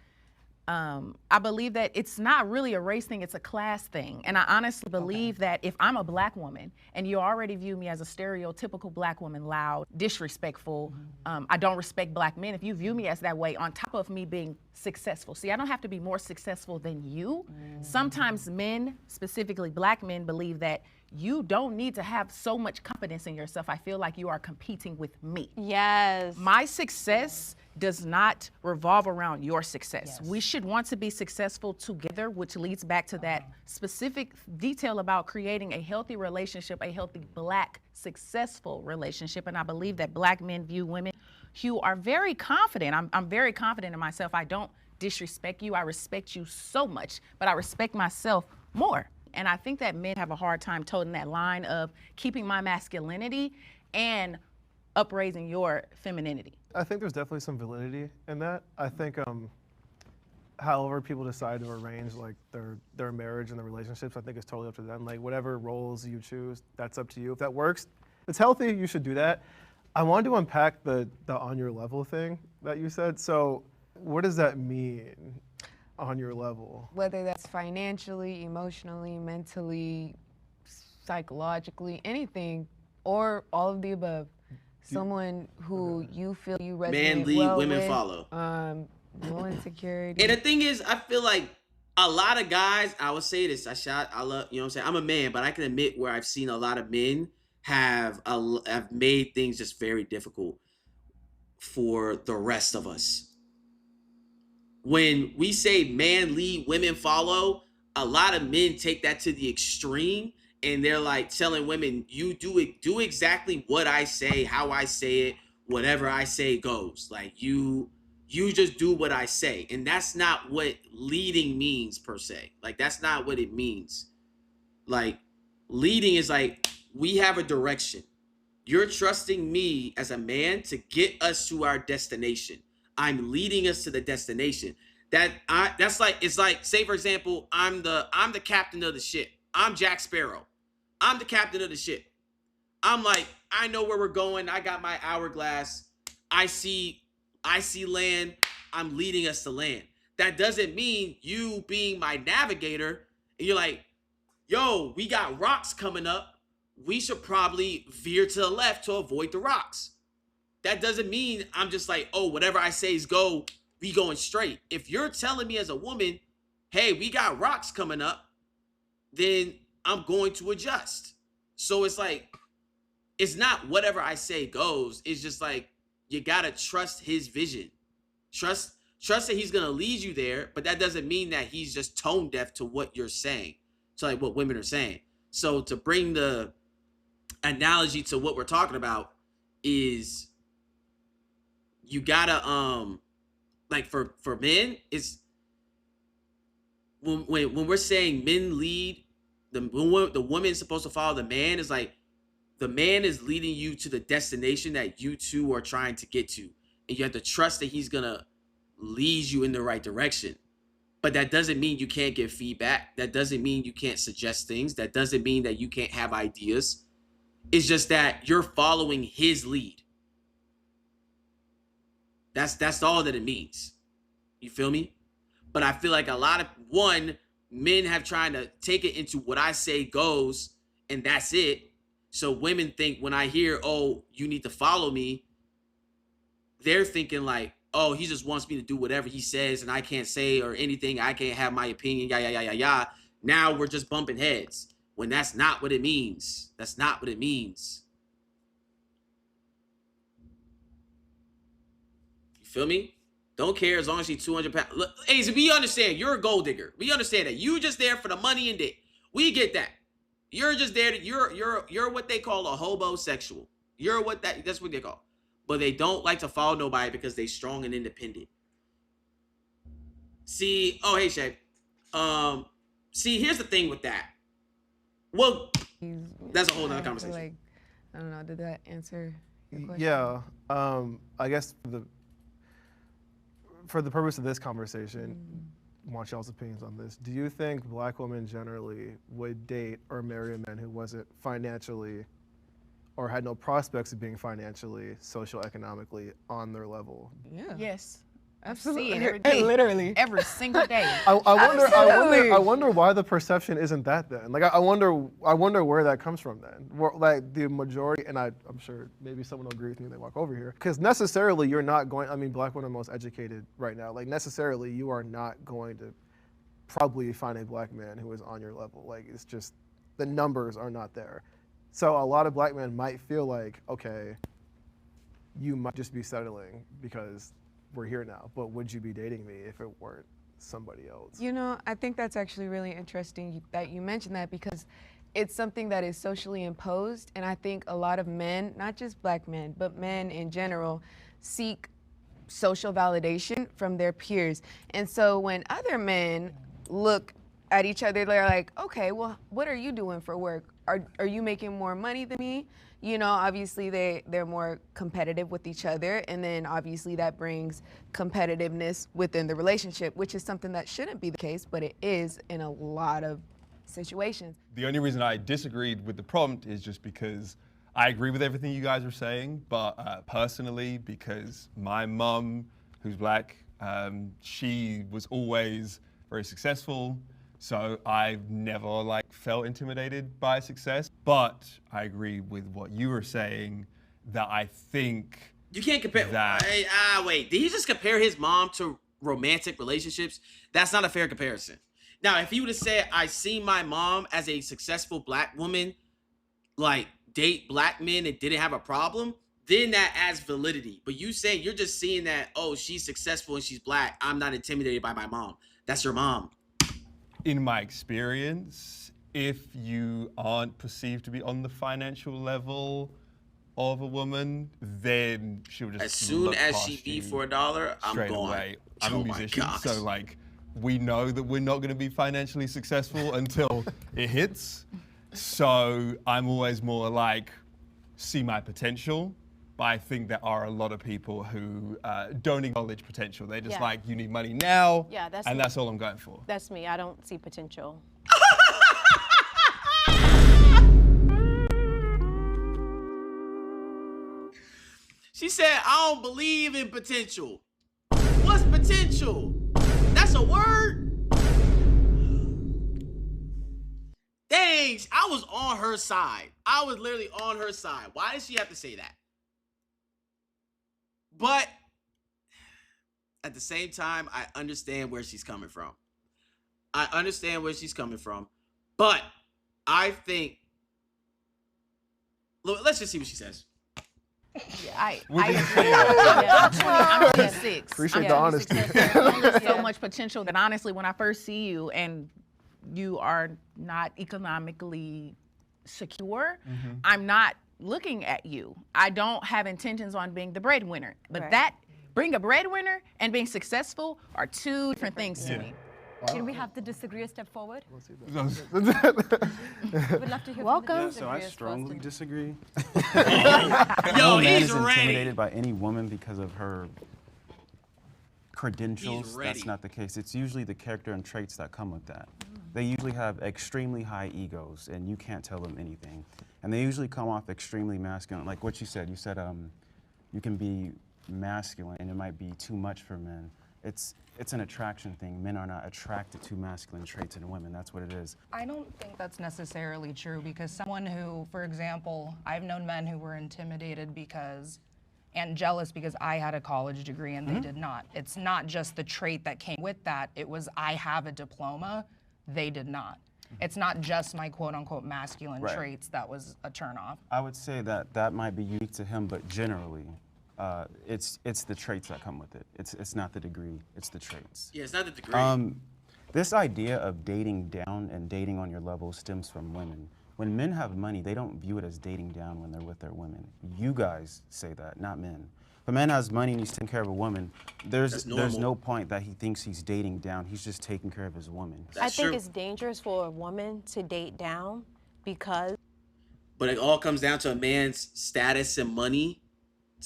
I believe that it's not really a race thing, it's a class thing. And I honestly believe that if I'm a black woman and you already view me as a stereotypical black woman, loud, disrespectful, I don't respect black men, if you view me as that way, on top of me being successful. See, I don't have to be more successful than you. Sometimes men, specifically black men, believe that you don't need to have so much confidence in yourself. I feel like you are competing with me. Yes. My success does not revolve around your success. We should want to be successful together, which leads back to that specific detail about creating a healthy relationship, a healthy black successful relationship. And I believe that black men view women who are very confident. I'm very confident in myself. I don't disrespect you. I respect you so much, but I respect myself more. And I think that men have a hard time toting that line of keeping my masculinity and upraising your femininity. I think there's definitely some validity in that. I think however people decide to arrange like their marriage and their relationships, I think it's totally up to them. Like whatever roles you choose, that's up to you. If that works, it's healthy, you should do that. I wanted to unpack the on your level thing that you said. So what does that mean? On your level, whether that's financially, emotionally, mentally, psychologically, anything, or all of the above. Someone who you feel you resonate Man lead, well women with, follow. No insecurity. And the thing is, I feel like a lot of guys, I would say this, I love, you know what I'm saying? I'm a man, but I can admit where I've seen a lot of men have made things just very difficult for the rest of us. When we say man lead, women follow, a lot of men take that to the extreme, and they're like telling women, you do exactly what I say, how I say it, whatever I say goes. Like you just do what I say. And that's not what leading means per se. Like that's not what it means. Like leading is like, we have a direction. You're trusting me as a man to get us to our destination. I'm leading us to the destination. That's like, it's like, say for example, I'm the captain of the ship. I'm Jack Sparrow. I'm the captain of the ship. I'm like, I know where we're going. I got my hourglass. I see land. I'm leading us to land. That doesn't mean you being my navigator and you're like, yo, we got rocks coming up. We should probably veer to the left to avoid the rocks. That doesn't mean I'm just like, oh, whatever I say is go, we going straight. If you're telling me as a woman, hey, we got rocks coming up, then I'm going to adjust. So it's like, it's not whatever I say goes. It's just like, you got to trust his vision. Trust that he's gonna lead you there, but that doesn't mean that he's just tone deaf to what you're saying, to like what women are saying. So to bring the analogy to what we're talking about is you gotta like for men, it's when we're saying men lead, the woman is supposed to follow the man, is like the man is leading you to the destination that you two are trying to get to, and you have to trust that he's gonna lead you in the right direction. But that doesn't mean you can't give feedback. That doesn't mean you can't suggest things. That doesn't mean that you can't have ideas. It's just that you're following his lead. That's all that it means. You feel me? But I feel like a lot of men have trying to take it into what I say goes, and that's it. So women think when I hear, oh, you need to follow me, they're thinking like, oh, he just wants me to do whatever he says and I can't say or anything. I can't have my opinion, yeah. Now we're just bumping heads when that's not what it means. That's not what it means. You feel me? Don't care as long as she's 200 pounds. Look, Ace, we understand you're a gold digger. We understand that. You just there for the money and dick. We get that. You're just there to, you're what they call a hobosexual. You're what that's what they call. But they don't like to follow nobody because they strong and independent. See, oh hey Shay. See, here's the thing with that. Well, that's a whole nother conversation. Like, I don't know, did that answer your question? Yeah. I guess for the purpose of this conversation, I want y'all's opinions on this. Do you think Black women generally would date or marry a man who wasn't financially or had no prospects of being financially, socioeconomically on their level? Yeah. Yes. Absolutely. See it every day. Literally. Every single day. I wonder why the perception isn't that then. Like I wonder where that comes from then. Like the majority, and I'm sure maybe someone will agree with me when they walk over here. Because necessarily you're not going, I mean, Black women are most educated right now. Like necessarily you are not going to probably find a Black man who is on your level. Like it's just, the numbers are not there. So a lot of Black men might feel like, okay, you might just be settling because we're here now, but would you be dating me if it weren't somebody else? You know, I think that's actually really interesting that you mentioned that, because it's something that is socially imposed, and I think a lot of men, not just Black men, but men in general, seek social validation from their peers. And so when other men look at each other, they're like, okay, well, what are you doing for work? Are you making more money than me? You know, obviously they're more competitive with each other, and then obviously that brings competitiveness within the relationship, which is something that shouldn't be the case, but it is in a lot of situations. The only reason I disagreed with the prompt is just because I agree with everything you guys are saying, but personally, because my mum, who's Black, she was always very successful. So I've never felt intimidated by success, but I agree with what you were saying, that I think you can't compare that. Wait, did he just compare his mom to romantic relationships? That's not a fair comparison. Now, if he would have said, I see my mom as a successful Black woman, date Black men and didn't have a problem, then that adds validity. But you saying you're just seeing that, oh, she's successful and she's Black, I'm not intimidated by my mom. That's your mom. In my experience, if you aren't perceived to be on the financial level of a woman, then she'll just as soon as she be for $1, I'm going. Away. I'm a musician, so we know that we're not going to be financially successful until it hits. So I'm always more see my potential. But I think there are a lot of people who don't acknowledge potential. They're just you need money now, and that's all I'm going for. That's me. I don't see potential. She said, I don't believe in potential. What's potential? That's a word? Dang, I was on her side. I was literally on her side. Why did she have to say that? But at the same time, I understand where she's coming from. I understand where she's coming from. But I think, let's just see what she says. I agree. I'm 26. Appreciate the honesty. There's so much potential that honestly, when I first see you and you are not economically secure, I'm not looking at you. I don't have intentions on being the breadwinner. But that being a breadwinner and being successful are two different things to me. Can we have the disagreeer step forward? We'd love to hear Welcome. from the So I disagreeers strongly first. disagree. Yo, No man he's is ready. intimidated by any woman because of her credentials. ready. That's not the case. It's usually the character and traits that come with that. They usually have extremely high egos, and you can't tell them anything. And they usually come off extremely masculine. Like what you said you can be masculine, and it might be too much for men. It's an attraction thing. Men are not attracted to masculine traits in women. That's what it is. I don't think that's necessarily true because someone who, for example, I've known men who were intimidated and jealous because I had a college degree and they did not. It's not just the trait that came with that. It was I have a diploma, they did not. It's not just my quote unquote masculine traits that was a turnoff. I would say that might be unique to him, but generally, it's the traits that come with it. It's not the degree, it's the traits. Yeah, it's not the degree. This idea of dating down and dating on your level stems from women. When men have money, they don't view it as dating down when they're with their women. You guys say that, not men. If a man has money and he's taking care of a woman, there's no point that he thinks he's dating down. He's just taking care of his woman. I think it's dangerous for a woman to date down because. But it all comes down to a man's status and money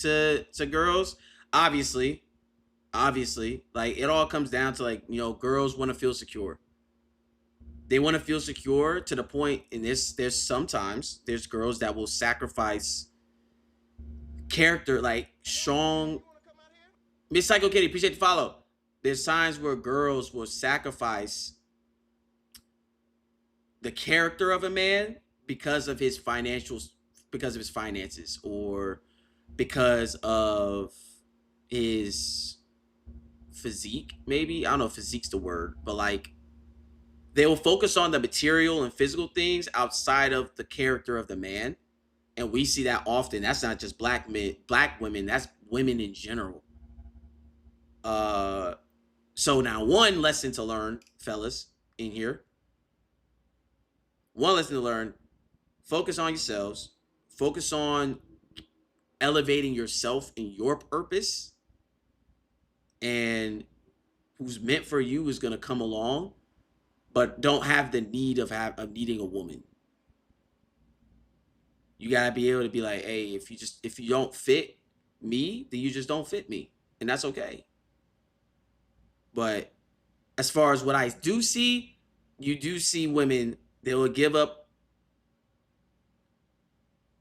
to girls. Obviously, like it all comes down to like, girls want to feel secure. They want to feel secure to the point in this, there's girls that will sacrifice character, like strong. Miss Psycho Kitty, appreciate the follow. There's times where girls will sacrifice the character of a man because of his finances, or because of his physique, maybe. I don't know if physique's the word, but like they will focus on the material and physical things outside of the character of the man. And we see that often. That's not just black women, that's women in general. So now one lesson to learn, fellas in here. One lesson to learn, focus on yourselves, focus on elevating yourself in your purpose, and who's meant for you is going to come along, but don't have the need of needing a woman. You got to be able to be like, hey, if you don't fit me, then you just don't fit me, and that's okay. But as far as what I do see, you do see women, they will give up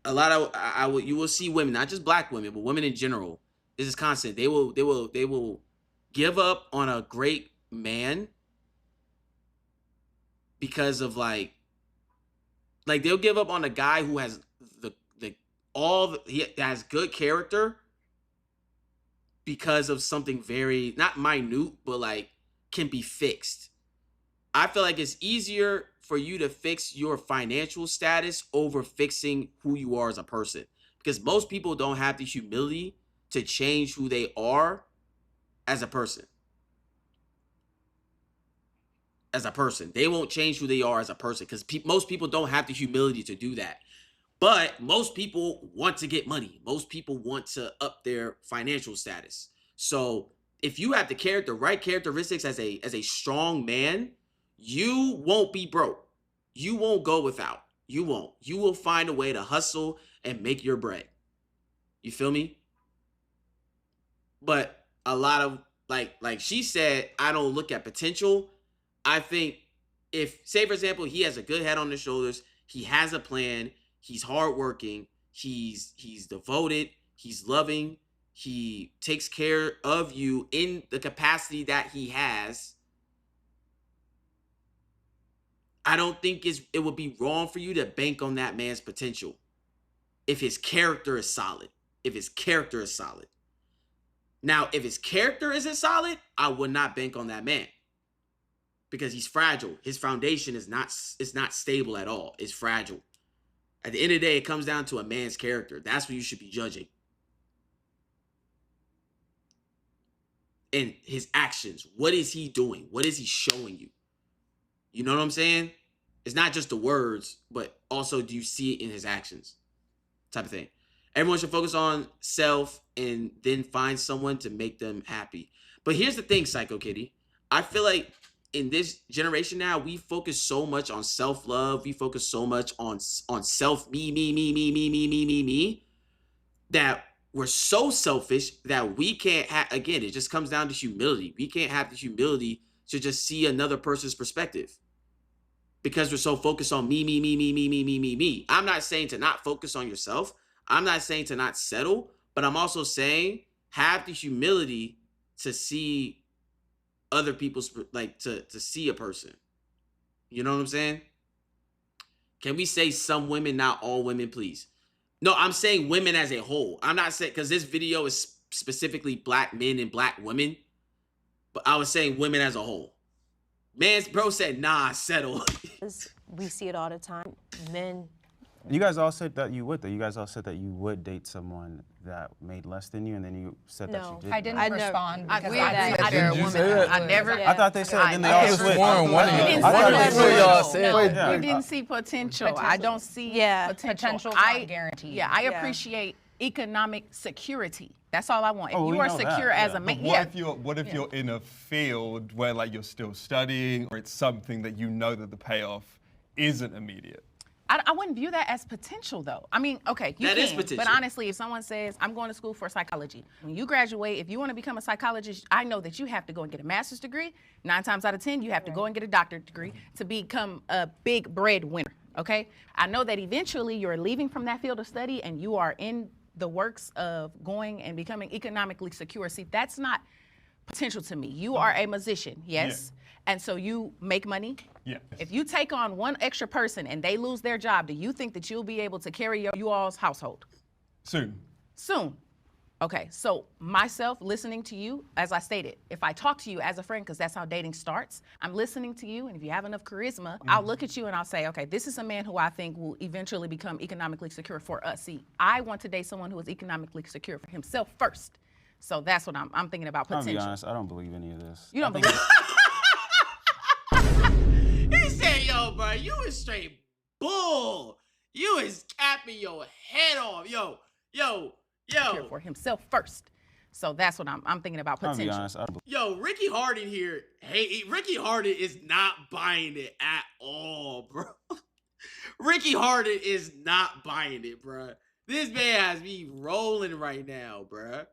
a lot of, you will see women, not just black women, but women in general. This is constant. They will give up on a great man because of like they'll give up on a guy who has he has good character because of something very, not minute, but like can be fixed. I feel like it's easier for you to fix your financial status over fixing who you are as a person, because most people don't have the humility to change who they are as a person. They won't change who they are as a person because most people don't have the humility to do that. But most people want to get money. Most people want to up their financial status. So if you have the right characteristics as a strong man, you won't be broke. You won't go without. You won't. You will find a way to hustle and make your bread. You feel me? But a lot of, like she said, I don't look at potential. I think if, say for example, he has a good head on his shoulders, he has a plan, he's hardworking, he's devoted, he's loving, he takes care of you in the capacity that he has, I don't think it would be wrong for you to bank on that man's potential if his character is solid. Now, if his character isn't solid, I would not bank on that man because he's fragile. His foundation is not stable at all. It's fragile. At the end of the day, it comes down to a man's character. That's what you should be judging. and his actions. What is he doing? What is he showing you? You know what I'm saying? It's not just the words, but also do you see it in his actions? Type of thing. Everyone should focus on self and then find someone to make them happy. But here's the thing, Psycho Kitty. I feel like in this generation now, we focus so much on self-love. We focus so much on self, me, that we're so selfish that we can't have, again, it just comes down to humility. We can't have the humility to just see another person's perspective because we're so focused on me. I'm not saying to not focus on yourself. I'm not saying to not settle, but I'm also saying have the humility to see other people's, like to see a person. You know what I'm saying? Can we say some women, not all women, please? No, I'm saying women as a whole. I'm not saying, because this video is specifically black men and black women, but I was saying women as a whole. Man, bro said, nah, settle. We see it all the time. Men. You guys all said that you would, though. You guys all said that you would date someone that made less than you, and then you said that you didn't. I didn't respond because I never. I thought they said, then they all switched. We didn't see potential. I don't see potential. Not guaranteed. Yeah, I appreciate economic security. That's all I want. If Oh, you we are know secure that, as yeah. a man, What if you're in a field where like you're still studying, or it's something that you know that the payoff isn't immediate? I wouldn't view that as potential, though. I mean, okay, you That can, is potential. but honestly, if someone says, I'm going to school for psychology, when you graduate, if you want to become a psychologist, I know that you have to go and get a master's degree. 9 times out of 10, you have to go and get a doctorate degree to become a big breadwinner, okay? I know that eventually you're leaving from that field of study and you are in the works of going and becoming economically secure. See, that's not potential to me. You are a musician, yes? And so you make money. Yeah. If you take on one extra person and they lose their job, do you think that you'll be able to carry you all's household? Soon. Okay, so myself listening to you, as I stated, if I talk to you as a friend, because that's how dating starts, I'm listening to you, and if you have enough charisma, I'll look at you and I'll say, okay, this is a man who I think will eventually become economically secure for us. See, I want to date someone who is economically secure for himself first. So that's what I'm thinking about potential. I'll be honest, I don't believe any of this. You don't believe He said, yo, bro, you is straight bull. You is capping your head off. Yo. secure for himself first. So that's what I'm thinking about I'll potential. be honest, I don't Yo, Ricky Harden here. Hey, Ricky Harden is not buying it at all, bro. Ricky Harden is not buying it, bro. This man has me rolling right now, bro.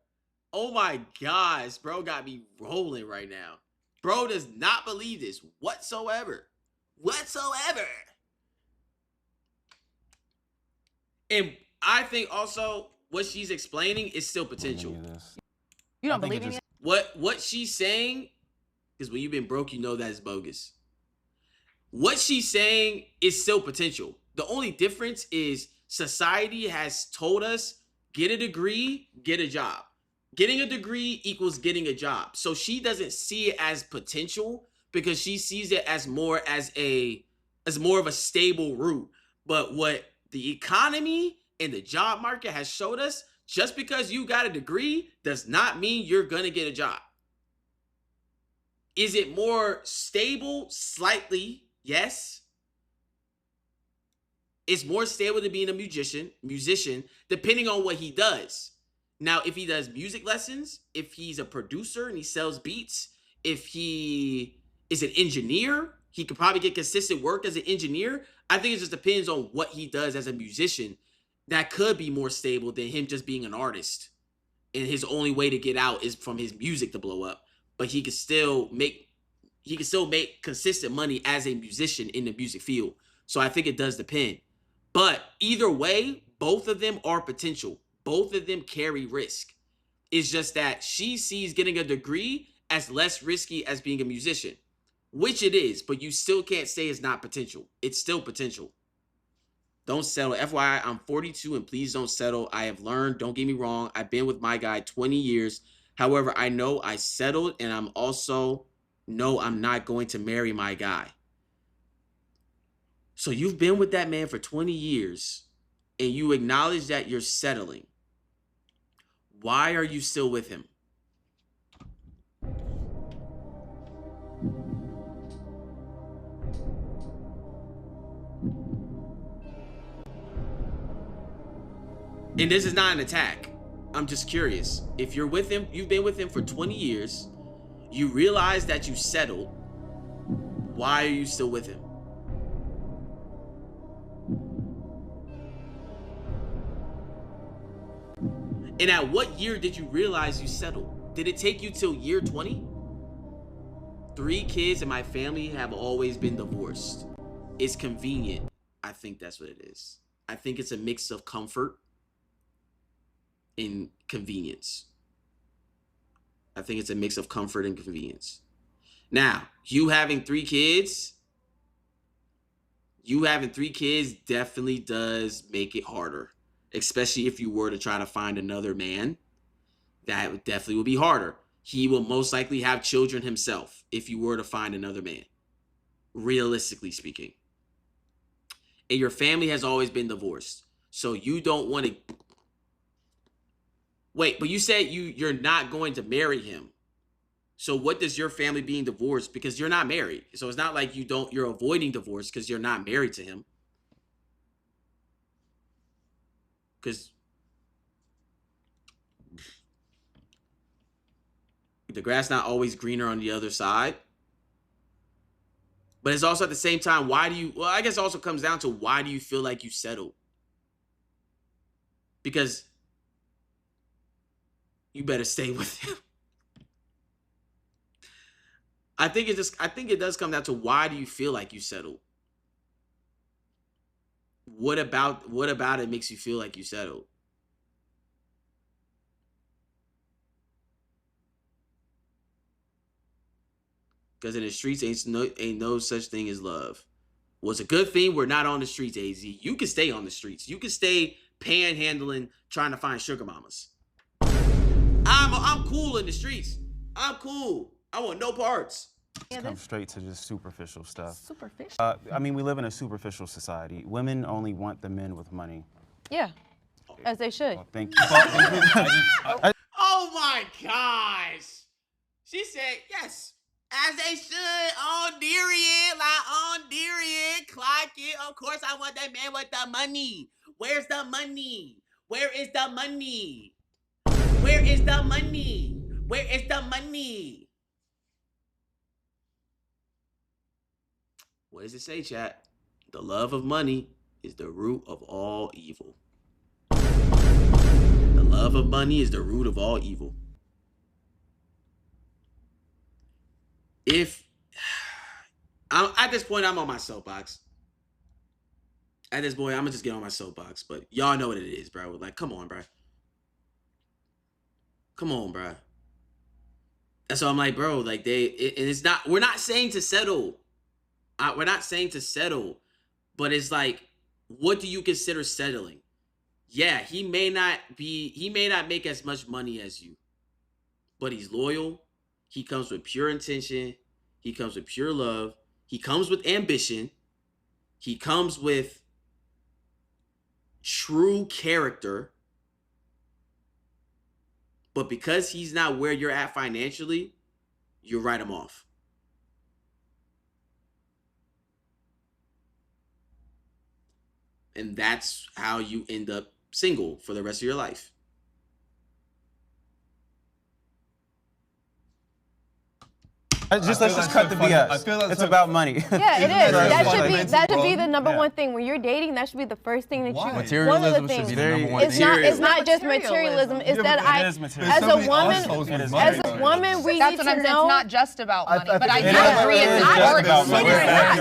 Oh my gosh, bro got me rolling right now. Bro does not believe this whatsoever. And I think also what she's explaining is still potential. believe any of this. You don't I think believe it in just- it? What she's saying, because when you've been broke, you know that is bogus. What she's saying is still potential. The only difference is society has told us, get a degree, get a job. Getting a degree equals getting a job. So she doesn't see it as potential because she sees it as more of a stable route. But what the economy and the job market has showed us, just because you got a degree does not mean you're gonna get a job. Is it more stable? Slightly, yes. It's more stable than being a musician, depending on what he does. Now, if he does music lessons, if he's a producer and he sells beats, if he is an engineer, he could probably get consistent work as an engineer. I think it just depends on what he does as a musician. That could be more stable than him just being an artist. And his only way to get out is from his music to blow up. But he could still make consistent money as a musician in the music field. So I think it does depend. But either way, both of them are potential. Both of them carry risk. It's just that she sees getting a degree as less risky as being a musician, which it is, but you still can't say it's not potential. It's still potential. Don't settle. FYI, I'm 42 and please don't settle. I have learned, don't get me wrong, I've been with my guy 20 years. However, I know I settled and I'm also know I'm not going to marry my guy. So you've been with that man for 20 years and you acknowledge that you're settling. Why are you still with him? and this is not an attack. I'm just curious. If you're with him, you've been with him for 20 years, you realize that you settled, why are you still with him? And at what year did you realize you settled? Did it take you till year 20? 3 kids in my family have always been divorced. It's convenient. I think that's what it is. I think it's a mix of comfort and convenience. I think it's a mix of comfort and convenience. Now, you having 3 kids definitely does make it harder, especially if you were to try to find another man. That definitely would be harder. He will most likely have children himself if you were to find another man, realistically speaking. And your family has always been divorced, so you don't want to. Wait, but you said you're not going to marry him. So what does your family being divorced, because you're not married? So it's not like you're avoiding divorce because you're not married to him. Because the grass not always greener on the other side. But it's also at the same time, I guess it also comes down to, why do you feel like you settled? Because you better stay with him. I think it does come down to, why do you feel like you settled? What about it makes you feel like you settled? Because in the streets ain't no such thing as love. Well, it's a good thing we're not on the streets, AZ. You can stay on the streets. You can stay panhandling, trying to find sugar mamas. I'm cool in the streets. I'm cool. I want no parts. Let's come straight to just superficial stuff. Superficial? I mean, we live in a superficial society. Women only want the men with money. Yeah, as they should. Well, thank you. Oh my gosh. She said, yes, as they should, on Darian, clock it. Of course I want that man with the money. Where's the money? Where is the money? Where is the money? Where is the money? What does it say, chat? The love of money is the root of all evil. The love of money is the root of all evil. At this point, I'm on my soapbox. At this point, I'm gonna just get on my soapbox. But y'all know what it is, bro. Like, come on, bro. Come on, bro. And so I'm like, bro, like it's not. We're not saying to settle. We're not saying to settle, but it's like, what do you consider settling? Yeah, he may not make as much money as you, but he's loyal. He comes with pure intention. He comes with pure love. He comes with ambition. He comes with true character. But because he's not where you're at financially, you write him off. And that's how you end up single for the rest of your life. Let's just cut the BS. It's about money. Yeah, it is. That should be the number one thing. When you're dating, that should be the first thing that you. Materialism should be the number one thing. It's not just materialism. It's that as a woman, we need to know. It's not just about money, but I do agree it's important.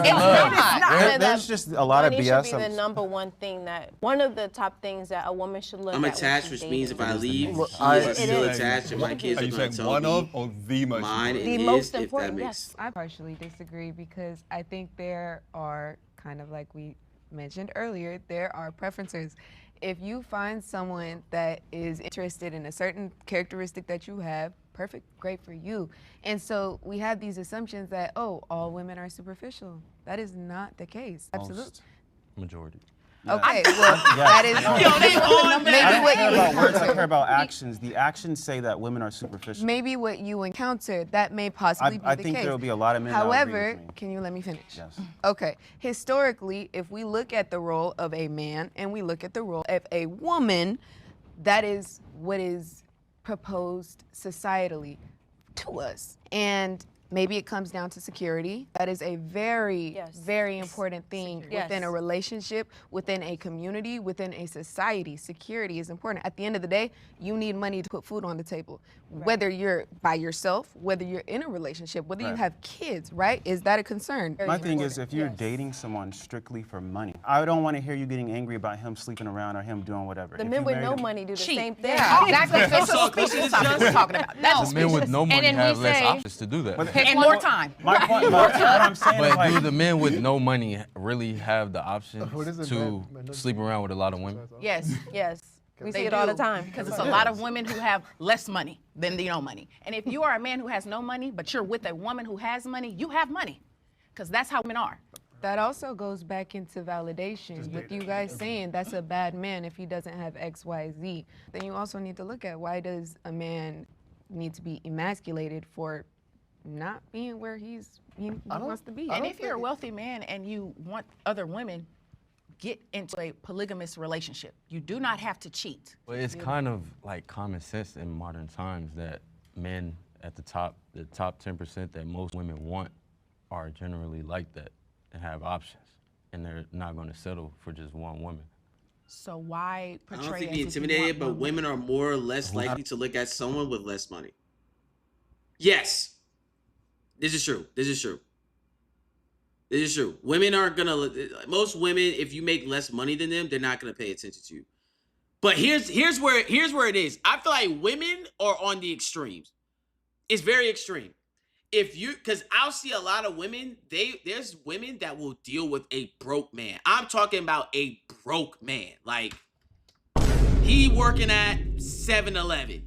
It's not. There's just a lot of BS. Money should be the number one thing, that one of the top things that a woman should look at. I'm attached, which means if I leave, he is still attached, and my kids are going to tell me or the most mine the is most if important. that makes. Yes, I partially disagree, because I think there are, kind of like we mentioned earlier, there are preferences. If you find someone that is interested in a certain characteristic that you have, perfect, great for you. And so we have these assumptions that, oh, all women are superficial. That is not the case. Absolutely. Majority. Okay, well, that is maybe what you encountered. I care about actions. The actions say that women are superficial. Maybe what you encountered, that may possibly be the case. I think there will be a lot of men that agree However, with me. can you let me finish? Yes. Okay. Historically, if we look at the role of a man and we look at the role of a woman, that is what is proposed societally to us. And maybe it comes down to security. That is a very, very important thing within a relationship, within a community, within a society. Security is important. At the end of the day, you need money to put food on the table. Whether you're by yourself, whether you're in a relationship, whether you have kids, right? Is that a concern? My thing is, if you're dating someone strictly for money, I don't want to hear you getting angry about him sleeping around or him doing whatever. The men with no money do the same thing. Exactly. That's what we're talking about. The men with no money have less options to do that. And more time. My point, what I'm saying is, But like, do the men with no money really have the option to sleep around with a lot of women? Yes. Yes. We They see it all the do, time. because it's a lot of women who have less money than no money. And if you are a man who has no money, but you're with a woman who has money, you have money, because that's how women are. That also goes back into validation. With you guys saying that's a bad man if he doesn't have X, Y, Z, then you also need to look at why does a man need to be emasculated for not being where he wants to be. And if you're a wealthy man and you want other women, get into a polygamous relationship. You do not have to cheat. Well, it's kind of like common sense in modern times that men at the top 10% that most women want are generally like that and have options, and they're not going to settle for just one woman. So why portray I don't think as be if you intimidated, want but one women are more or less likely to look at someone with less money. Yes. This is true. This is true. This is true. Women aren't gonna. Most women, if you make less money than them, they're not gonna pay attention to you. But here's where it is. I feel like women are on the extremes. It's very extreme. Because I'll see a lot of women. There's women that will deal with a broke man. I'm talking about a broke man. Like he working at 7-Eleven,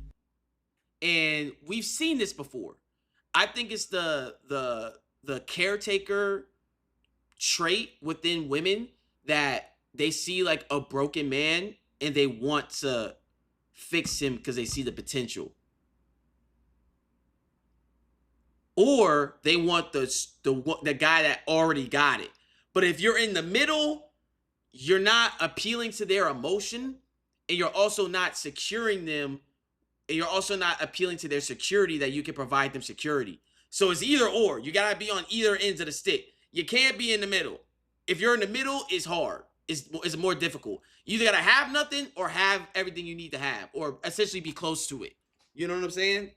and we've seen this before. I think it's the caretaker trait within women that they see like a broken man and they want to fix him because they see the potential. Or they want the guy that already got it. But if you're in the middle, you're not appealing to their emotion, and you're also not securing them, and you're also not appealing to their security that you can provide them security. So it's either or. You gotta be on either ends of the stick. You can't be in the middle. If you're in the middle, it's hard. It's more difficult. You either gotta have nothing or have everything you need to have, or essentially be close to it. You know what I'm saying?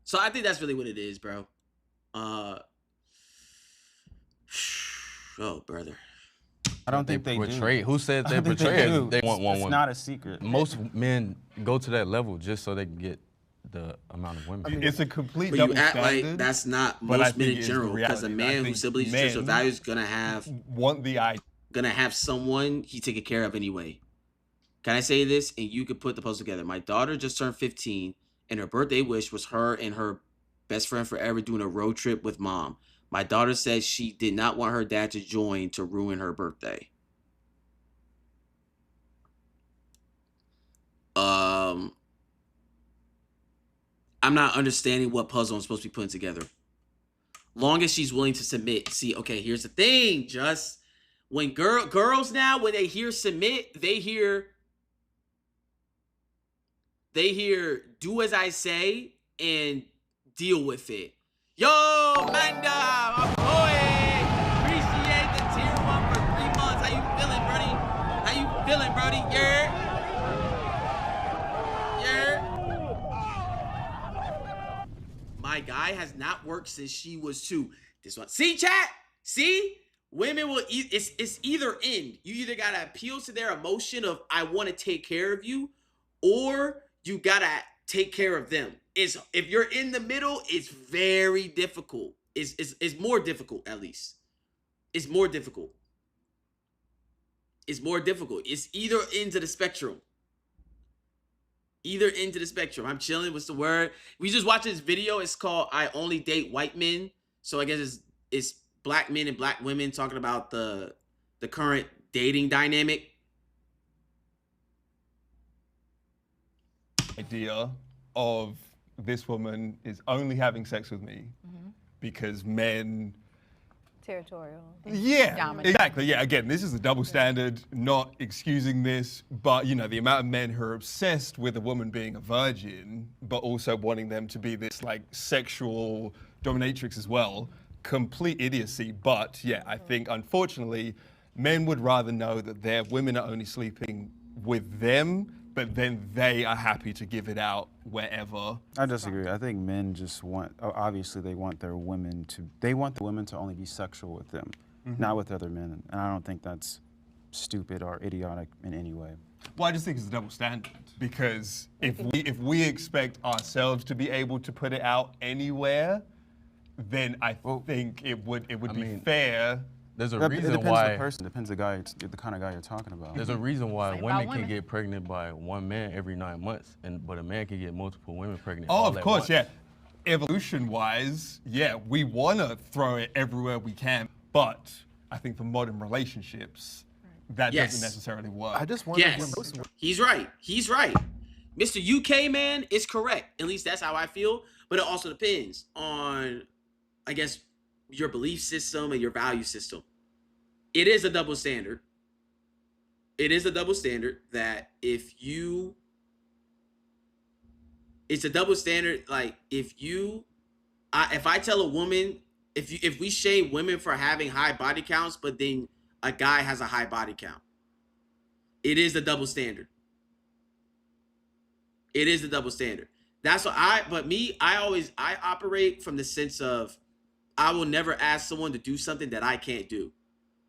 So I think that's really what it is, bro. Oh, brother. I don't think they portray. do. Who said they portray it? They want one woman. It's not a secret. Most men go to that level just so they can get the amount of women. I mean, it's a complete But double you act standard, like that's not but I most men think in it is general. the Because a reality. I man who think simply men strips values gonna have someone he taken care of anyway. Can I say this? And you could put the post together. My daughter just turned 15, and her birthday wish was her and her best friend forever doing a road trip with mom. My daughter said she did not want her dad to join to ruin her birthday. I'm not understanding what puzzle I'm supposed to be putting together. Long as she's willing to submit. See, okay, here's the thing, just when girls now, when they hear submit, they hear do as I say and deal with it. Yo, Amanda, my boy. Appreciate the tier 1 for 3 months. How you feeling, Brody? How you feeling, Brody? Yeah. My guy has not worked since she was 2. This one. See, chat? See? Women will it's either end. You either gotta appeal to their emotion of I want to take care of you, or you gotta take care of them. If you're in the middle, it's very difficult. It's more difficult, at least. It's more difficult. It's more difficult. It's either end of the spectrum. Either end of the spectrum. I'm chilling. What's the word? We just watched this video. It's called I Only Date White Men. So I guess it's black men and black women talking about the current dating dynamic. Idea of this woman is only having sex with me because men Territorial. Yeah, Dominant. exactly. Yeah, again, this is a double standard, not excusing this, but you know, the amount of men who are obsessed with a woman being a virgin, but also wanting them to be this like sexual dominatrix as well, complete idiocy. But yeah, I think unfortunately, men would rather know that their women are only sleeping with them, but then they are happy to give it out wherever. I disagree. I think men just want, obviously they want the women to only be sexual with them, not with other men. And I don't think that's stupid or idiotic in any way. Well, I just think it's a double standard because if we expect ourselves to be able to put it out anywhere, then I think it would be fair. There's a It reason depends why. on the person, depends the kind of guy you're talking about. There's a reason why Same women about can women. get pregnant by one man every 9 months, but a man can get multiple women pregnant. Oh, all of at course, once. yeah. Evolution-wise, yeah, we want to throw it everywhere we can, but I think for modern relationships, that Yes. doesn't necessarily work. I just wonder when Yes, most he's right. He's right. Mr. UK man is correct. At least that's how I feel. But it also depends on, I guess, your belief system and your value system. It is a double standard. It is a double standard that it's a double standard. Like if I tell a woman, if we shame women for having high body counts, but then a guy has a high body count, it is a double standard. It is a double standard. That's what I operate from the sense of I will never ask someone to do something that I can't do.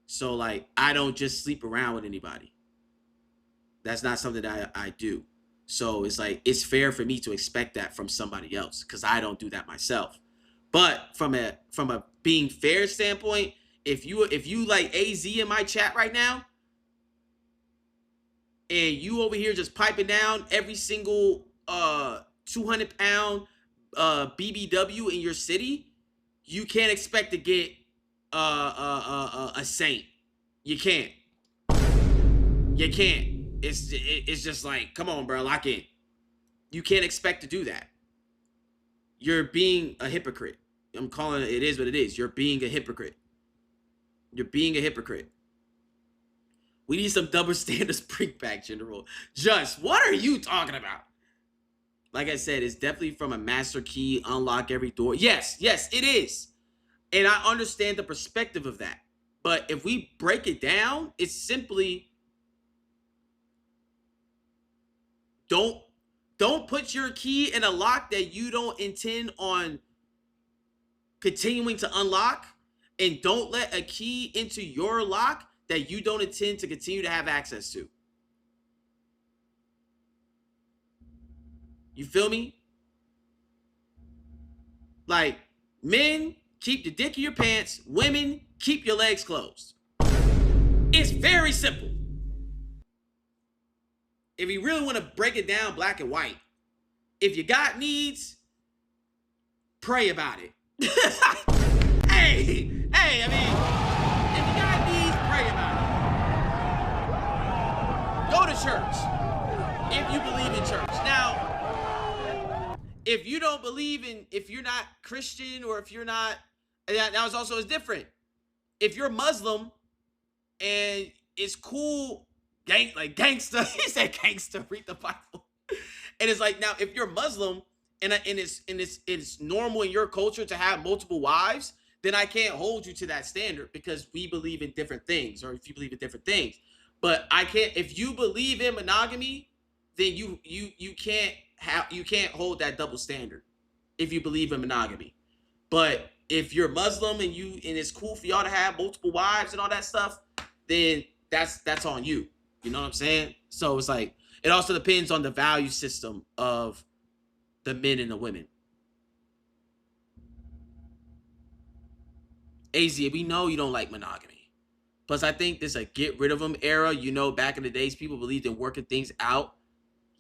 So like I don't just sleep around with anybody. That's not something that I do. So it's like it's fair for me to expect that from somebody else because I don't do that myself. But from a being fair standpoint, if you like AZ in my chat right now, and you over here just piping down every single 200-pound BBW in your city, you can't expect to get a saint. You can't. You can't. It's just like, come on, bro, lock in. You can't expect to do that. You're being a hypocrite. I'm calling it is what it is. You're being a hypocrite. You're being a hypocrite. We need some double standards bring back, General. Just, what are you talking about? Like I said, it's definitely from a master key, unlock every door. Yes, it is. And I understand the perspective of that. But if we break it down, it's simply don't put your key in a lock that you don't intend on continuing to unlock, and don't let a key into your lock that you don't intend to continue to have access to. You feel me? Like, men, keep the dick in your pants. Women, keep your legs closed. It's very simple. If you really want to break it down black and white, if you got needs, pray about it. hey, I mean, if you got needs, pray about it. Go to church if you believe in church. Now, if you don't believe in, if you're not Christian or if you're not, that was also is different. If you're Muslim and it's cool, gangster, he said gangster, read the Bible. And it's like, now if you're Muslim and it's normal in your culture to have multiple wives, then I can't hold you to that standard because we believe in different things, or if you believe in different things. But I can't, if you believe in monogamy, then you can't hold that double standard if you believe in monogamy. But if you're Muslim and it's cool for y'all to have multiple wives and all that stuff, then that's on you. You know what I'm saying? So it's like, it also depends on the value system of the men and the women. AZ, we know you don't like monogamy. Plus, I think this a get rid of them era. You know, back in the days, people believed in working things out.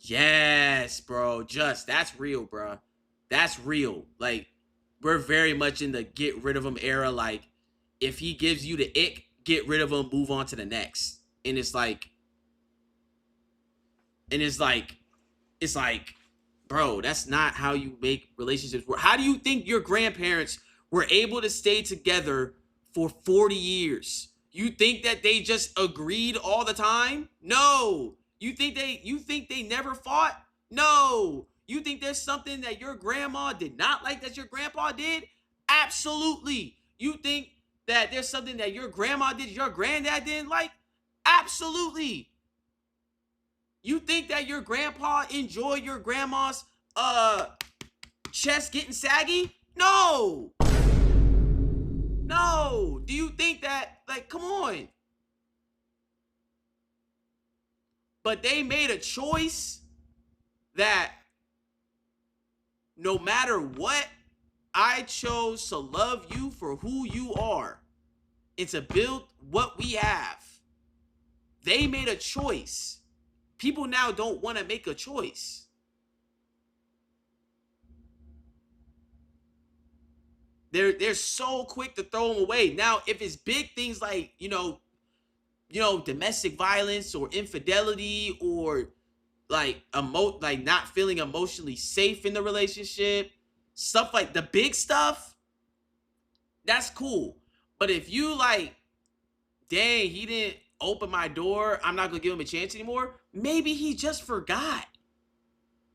Yes, bro. That's real, bro. That's real. Like, we're very much in the get rid of him era. Like, if he gives you the ick, get rid of him, move on to the next. And it's like, bro, that's not how you make relationships work. How do you think your grandparents were able to stay together for 40 years. You think that they just agreed all the time? No. You think they never fought? No. You think there's something that your grandma did not like that your grandpa did? Absolutely. You think that there's something that your grandma did your granddad didn't like? Absolutely. You think that your grandpa enjoyed your grandma's chest getting saggy? No. No. Do you think that, like, come on. But they made a choice that no matter what, I chose to love you for who you are and to build what we have. They made a choice. People now don't want to make a choice. They're so quick to throw them away. Now, if it's big things like, domestic violence or infidelity or like not feeling emotionally safe in the relationship, stuff like the big stuff, that's cool. But if you like, dang, he didn't open my door, I'm not gonna give him a chance anymore. Maybe he just forgot.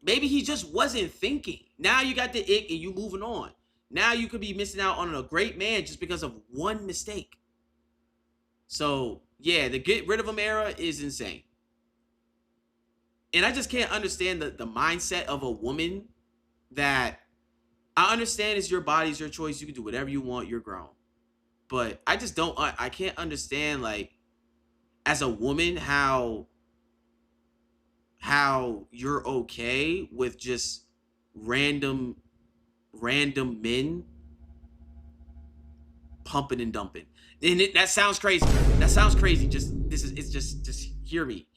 Maybe he just wasn't thinking. Now you got the ick and you moving on. Now you could be missing out on a great man just because of one mistake. So yeah, the get rid of him era is insane. And I just can't understand the mindset of a woman that, I understand it's your body, it's your choice, you can do whatever you want, you're grown. But I just don't, I can't understand, like, as a woman, how you're okay with just random men pumping and dumping. And that sounds crazy. That sounds crazy. Just hear me.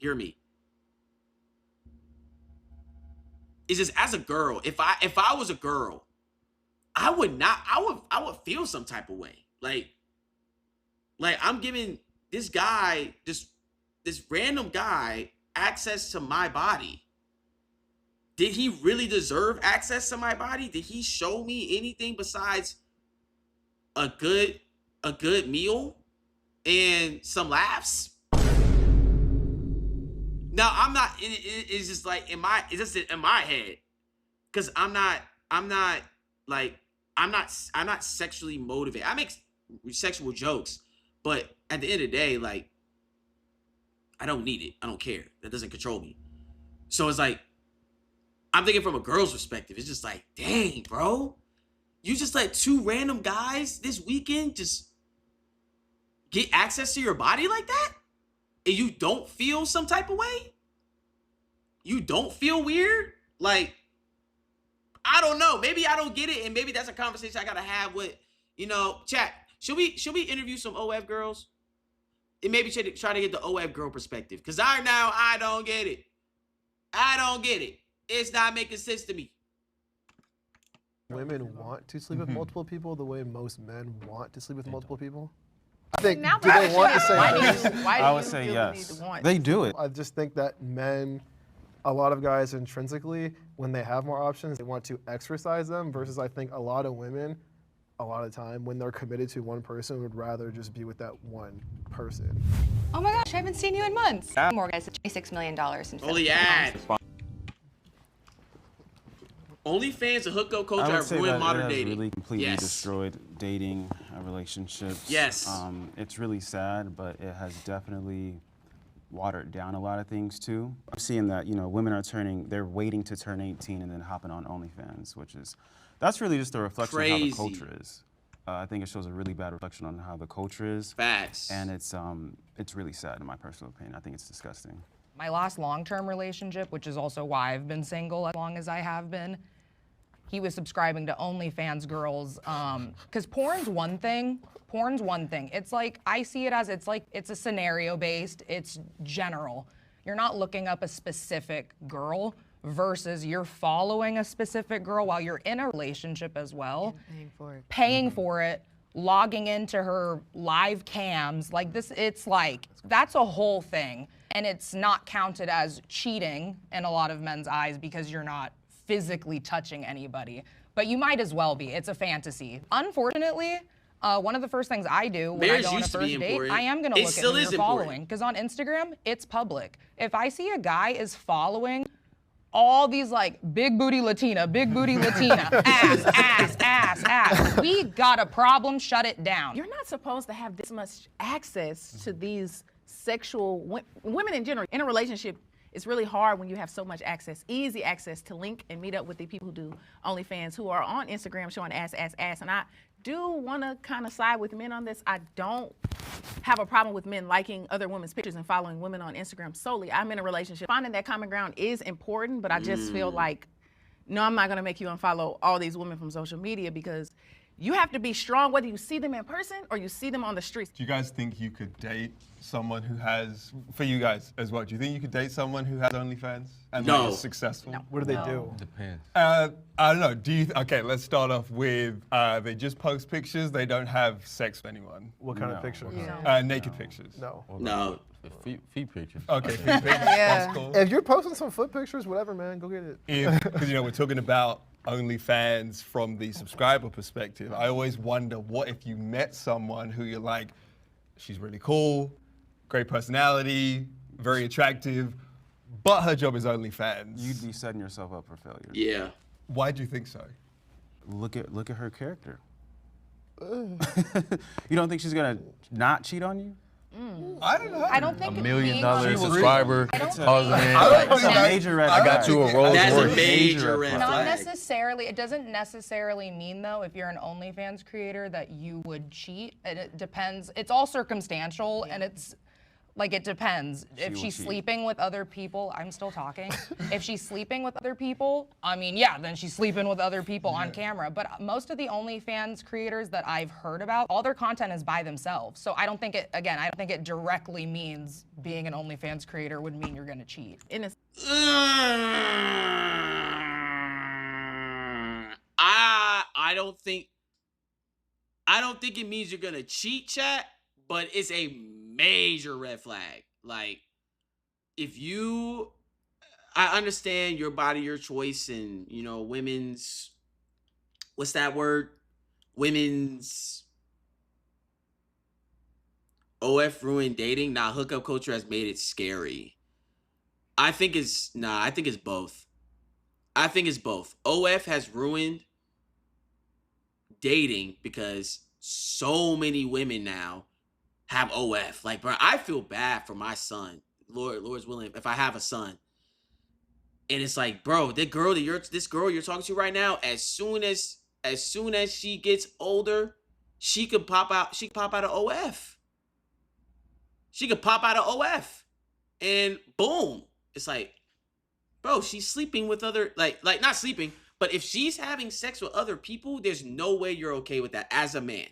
It's just, as a girl, if I was a girl, I would feel some type of way. Like I'm giving this guy, this random guy, access to my body. Did he really deserve access to my body? Did he show me anything besides a good meal and some laughs? No, I'm not. It's just like it's just in my head, because I'm not sexually motivated. I make sexual jokes, but at the end of the day, like, I don't need it. I don't care. That doesn't control me. So it's like, I'm thinking from a girl's perspective. It's just like, dang, bro, you just let two random guys this weekend just get access to your body like that? And you don't feel some type of way? You don't feel weird? Like, I don't know. Maybe I don't get it, and maybe that's a conversation I gotta have with, chat. Should we interview some OF girls? And maybe try to get the OF girl perspective. Because I don't get it. I don't get it. It's not making sense to me. Women want to sleep with multiple people the way most men want to sleep with multiple people? I think, Now, do they want the same thing? why do I you would say feel yes. the need to want? They do it. I just think that men, a lot of guys intrinsically, when they have more options, they want to exercise them, versus I think a lot of women, a lot of time, when they're committed to one person, would rather just be with that one person. Oh my gosh, I haven't seen you in months. More guys, $26 million in Holy ad. OnlyFans and hookup culture I would have say ruined that modern it has dating. really completely Yes. destroyed dating relationships. Yes. It's really sad, but it has definitely watered down a lot of things too. I'm seeing that, women they're waiting to turn 18 and then hopping on OnlyFans, that's really just a reflection of how the culture is. I think it shows a really bad reflection on how the culture is. Facts. And it's really sad in my personal opinion. I think it's disgusting. My last long-term relationship, which is also why I've been single as long as I have been, he was subscribing to OnlyFans girls, because porn's one thing. It's like, I see it as, it's a scenario-based, it's general. You're not looking up a specific girl versus you're following a specific girl while you're in a relationship as well. Paying for it, logging into her live cams, like this, it's like, that's a whole thing. And it's not counted as cheating in a lot of men's eyes because you're not physically touching anybody, but you might as well be. It's a fantasy. Unfortunately, One of the first things I do when Marriage I go on a used to be first date, important. I am going It to look at still who is you're important. following. Because on Instagram, it's public. If I see a guy is following all these like big booty Latina, ass, we got a problem, shut it down. You're not supposed to have this much access to these sexual, women in general. In a relationship, it's really hard when you have so much access, easy access to link and meet up with the people who do OnlyFans, who are on Instagram showing ass. And I do want to kind of side with men on this. I don't have a problem with men liking other women's pictures and following women on Instagram solely. I'm in a relationship. Finding that common ground is important, but I just feel like, no, I'm not going to make you unfollow all these women from social media, because you have to be strong whether you see them in person or you see them on the streets. Do you guys think you could date someone who has, for you guys as well, do you think you could date someone who has OnlyFans and No. like, is successful? No. What do they do? Depends. I don't know. Okay, let's start off with they just post pictures. They don't have sex with anyone. What kind of pictures? Naked pictures. No. No. Feet pictures. Okay, feet pictures. Yeah. That's cool. If you're posting some foot pictures, whatever, man, go get it. Because we're talking about OnlyFans from the subscriber perspective. I always wonder, what if you met someone who you're like, she's really cool, great personality, very attractive, but her job is OnlyFans. You'd be setting yourself up for failure. Yeah. Why do you think so? Look at her character. You don't think she's gonna not cheat on you? I don't know. I don't think $1 million being- subscriber, It's a- husband. It's a major red I flag. got you a Rolls That's a Royce. major red Not flag. necessarily. It doesn't necessarily mean, though, if you're an OnlyFans creator, that you would cheat. And it depends. It's all circumstantial, and it's like, it depends. If will she's cheat. sleeping with other people, I'm still talking. If she's sleeping with other people, I mean, yeah, then she's sleeping with other people on camera. But most of the OnlyFans creators that I've heard about, all their content is by themselves. So I don't think it, again, I don't think it directly means being an OnlyFans creator would mean you're gonna cheat. In a, I don't think it means you're gonna cheat, chat, but it's a major red flag. Like, if you, I understand your body, your choice, and women's, what's that word? Women's OF ruined dating. Nah, hookup culture has made it scary. I think it's both. I think it's both. OF has ruined dating because so many women now have OF. Like, bro, I feel bad for my son. Lord's willing, if I have a son. And it's like, bro, this girl you're talking to right now, as soon as she gets older, she could pop out of OF. She could pop out of OF. And boom. It's like, bro, she's sleeping with other, like not sleeping, but if she's having sex with other people, there's no way you're okay with that as a man.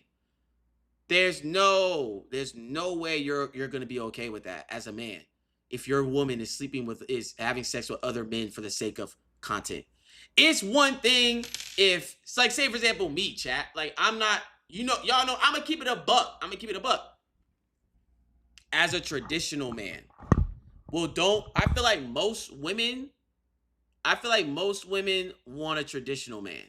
There's no way you're gonna be okay with that as a man. If your woman is having sex with other men for the sake of content. It's one thing if it's like, say for example, me, chat. Like, I'm not, y'all know, I'm gonna keep it a buck. As a traditional man. Well, I feel like most women want a traditional man.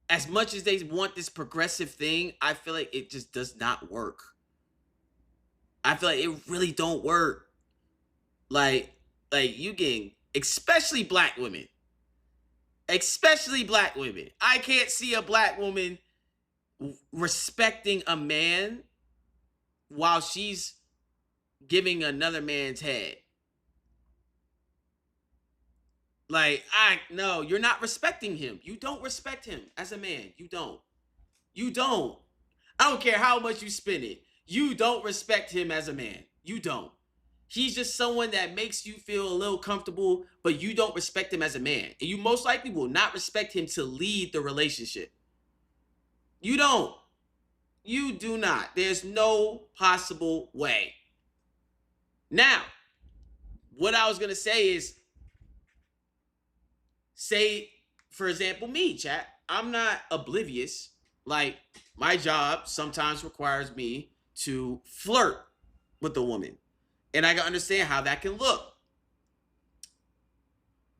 As much as they want this progressive thing, I feel like it just does not work. I feel like it really don't work. Like you getting, especially black women. I can't see a black woman respecting a man while she's giving another man's head. Like, no, you're not respecting him. You don't respect him as a man. You don't. I don't care how much you spend it. You don't respect him as a man. You don't. He's just someone that makes you feel a little comfortable, but you don't respect him as a man. And you most likely will not respect him to lead the relationship. You don't. You do not. There's no possible way. Now, what I was going to say is, say, for example, me, chat. I'm not oblivious. Like, my job sometimes requires me to flirt with a woman. And I can understand how that can look.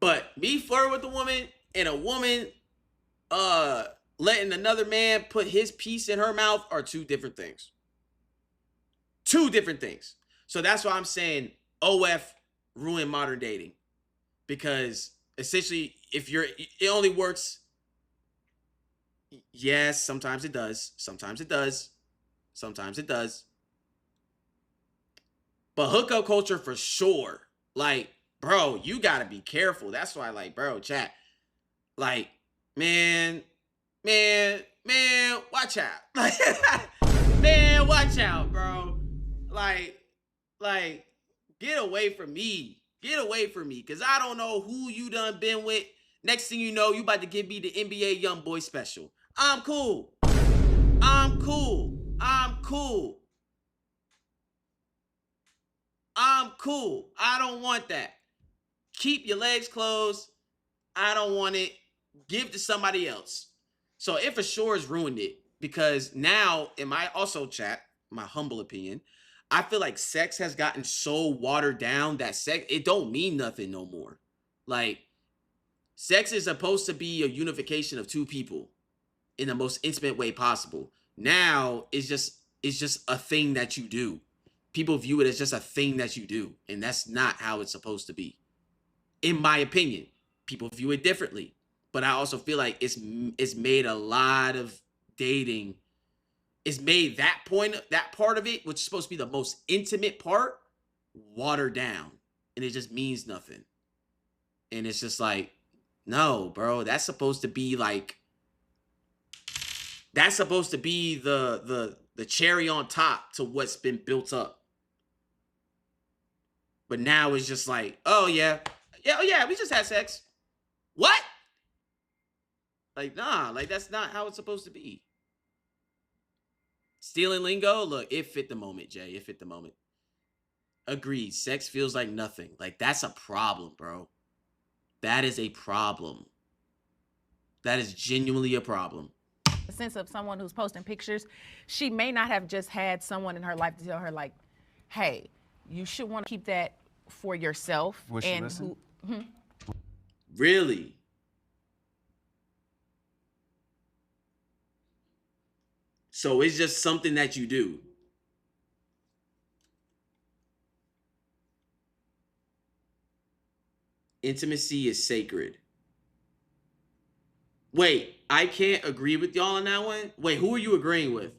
But me flirting with a woman and a woman letting another man put his piece in her mouth are two different things. Two different things. So that's why I'm saying OF ruined modern dating. Because essentially, it only works. Yes, sometimes it does. Sometimes it does. Sometimes it does. But hookup culture for sure. Like, bro, you gotta be careful. That's why, like, bro, chat. Like, man, watch out. Like, man, watch out, bro. Like, get away from me. Get away from me. Cause I don't know who you done been with. Next thing you know, you about to give me the NBA Young Boy special. I'm cool. I'm cool. I'm cool. I'm cool. I don't want that. Keep your legs closed. I don't want it. Give to somebody else. So it for sure has ruined it. Because now, in my also chat, my humble opinion, I feel like sex has gotten so watered down that sex, it don't mean nothing no more. Like, sex is supposed to be a unification of two people in the most intimate way possible. Now, it's just a thing that you do. People view it as just a thing that you do. And that's not how it's supposed to be. In my opinion, people view it differently. But I also feel like it's made a lot of dating. It's made that part of it, which is supposed to be the most intimate part, watered down. And it just means nothing. And it's just like, no, bro, that's supposed to be like, that's supposed to be the cherry on top to what's been built up. But now it's just like, oh yeah, we just had sex. What? Like, nah, like that's not how it's supposed to be. Stealing lingo, look, it fit the moment, Jay. It fit the moment. Agreed. Sex feels like nothing. Like, that's a problem, bro. That is a problem. That is genuinely a problem. The sense of someone who's posting pictures, she may not have just had someone in her life to tell her, like, hey, you should want to keep that for yourself. Was she listening? Really? So it's just something that you do. Intimacy is sacred. Wait, I can't agree with y'all on that one. Wait, who are you agreeing with?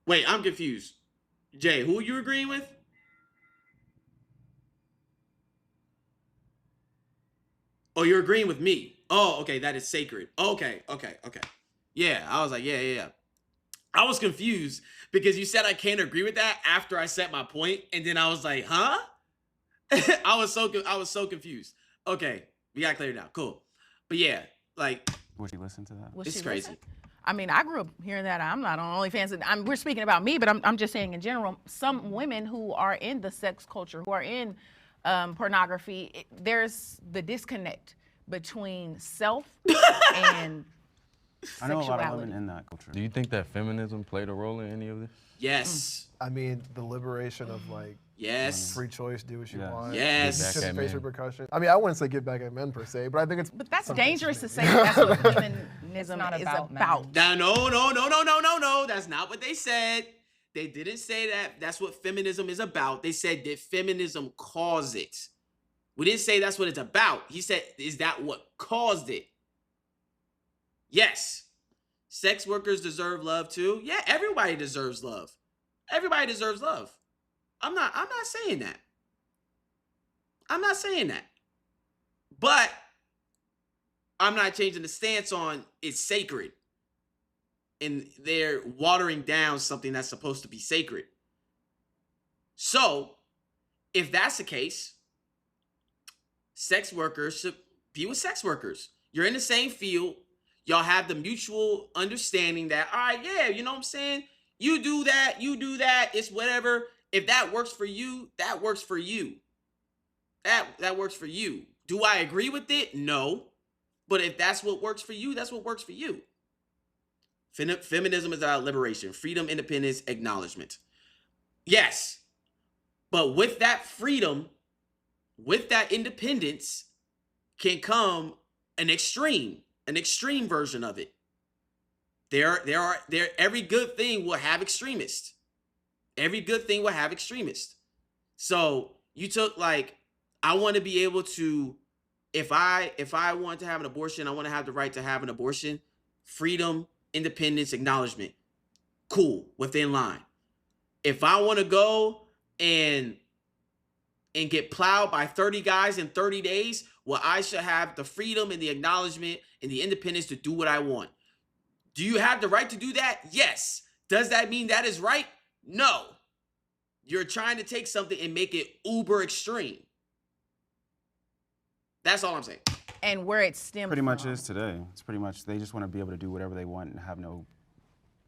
Wait, I'm confused. Jay, who are you agreeing with? Oh, you're agreeing with me. Oh, okay, that is sacred. Okay. Yeah, I was like, yeah. I was confused because you said I can't agree with that after I set my point, and then I was like, huh? I was so confused. Okay, we got cleared now. Cool. But yeah, like, Would you listen to that? it's crazy. I mean, I grew up hearing that. I'm not on OnlyFans. We're speaking about me, but I'm just saying in general, some women who are in the sex culture, who are in pornography, there's the disconnect between self and I know a lot of sexuality. women in that culture. Do you think that feminism played a role in any of this? Yes. I mean, the liberation of like Yes. free choice, do what you Yes. want. Yes. Shouldn't at face men. repercussions. I mean, I wouldn't say get back at men per se, but I think it's. But that's something dangerous to should say be. that that's what feminism not is about about. men. No. That's not what they said. They didn't say that. That's what feminism is about. They said that feminism caused it. We didn't say that's what it's about. He said, is that what caused it? Yes. Sex workers deserve love too. Yeah, everybody deserves love. Everybody deserves love. I'm not saying that. I'm not saying that. But I'm not changing the stance on it's sacred. And they're watering down something that's supposed to be sacred. So, if that's the case, sex workers should be with sex workers. You're in the same field. Y'all have the mutual understanding that, all right, yeah, you know what I'm saying? You do that, it's whatever. If that works for you, that works for you. That works for you. Do I agree with it? No. But if that's what works for you, that's what works for you. Feminism is about liberation, freedom, independence, acknowledgement. Yes. But with that freedom, with that independence, can come an extreme version of it. Every good thing will have extremists. Every good thing will have extremists. So you took like, I want to be able to, if I want to have an abortion, I want to have the right to have an abortion. Freedom, independence, acknowledgement. Cool, within line. If I want to go and get plowed by 30 guys in 30 days, well, I should have the freedom and the acknowledgement and the independence to do what I want. Do you have the right to do that? Yes. Does that mean that is right? No. You're trying to take something and make it uber extreme. That's all I'm saying. And where it stems Pretty much is today. It's pretty much, they just want to be able to do whatever they want and have no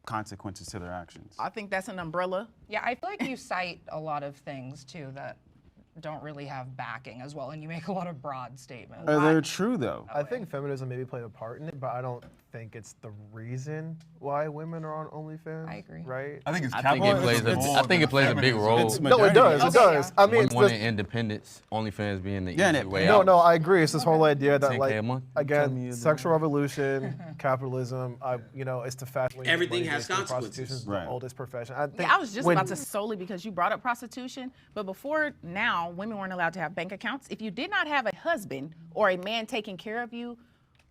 consequences to their actions. I think that's an umbrella. Yeah, I feel like you cite a lot of things too that don't really have backing as well, and you make a lot of broad statements. They're true though. I think feminism maybe played a part in it, but I don't think it's the reason why women are on OnlyFans. I agree. Right? I think it's I think it plays a big role. No, it does. It does. I mean, it's wanting independence, OnlyFans being the easy way no, out. no, I agree. It's this whole idea that 10K like, a month? again, sexual revolution, capitalism. It's the fashion. Everything has consequences. Prostitution is Right. the oldest profession. I think Yeah, I was just about to solely because you brought up prostitution, but before now, women weren't allowed to have bank accounts. If you did not have a husband or a man taking care of you,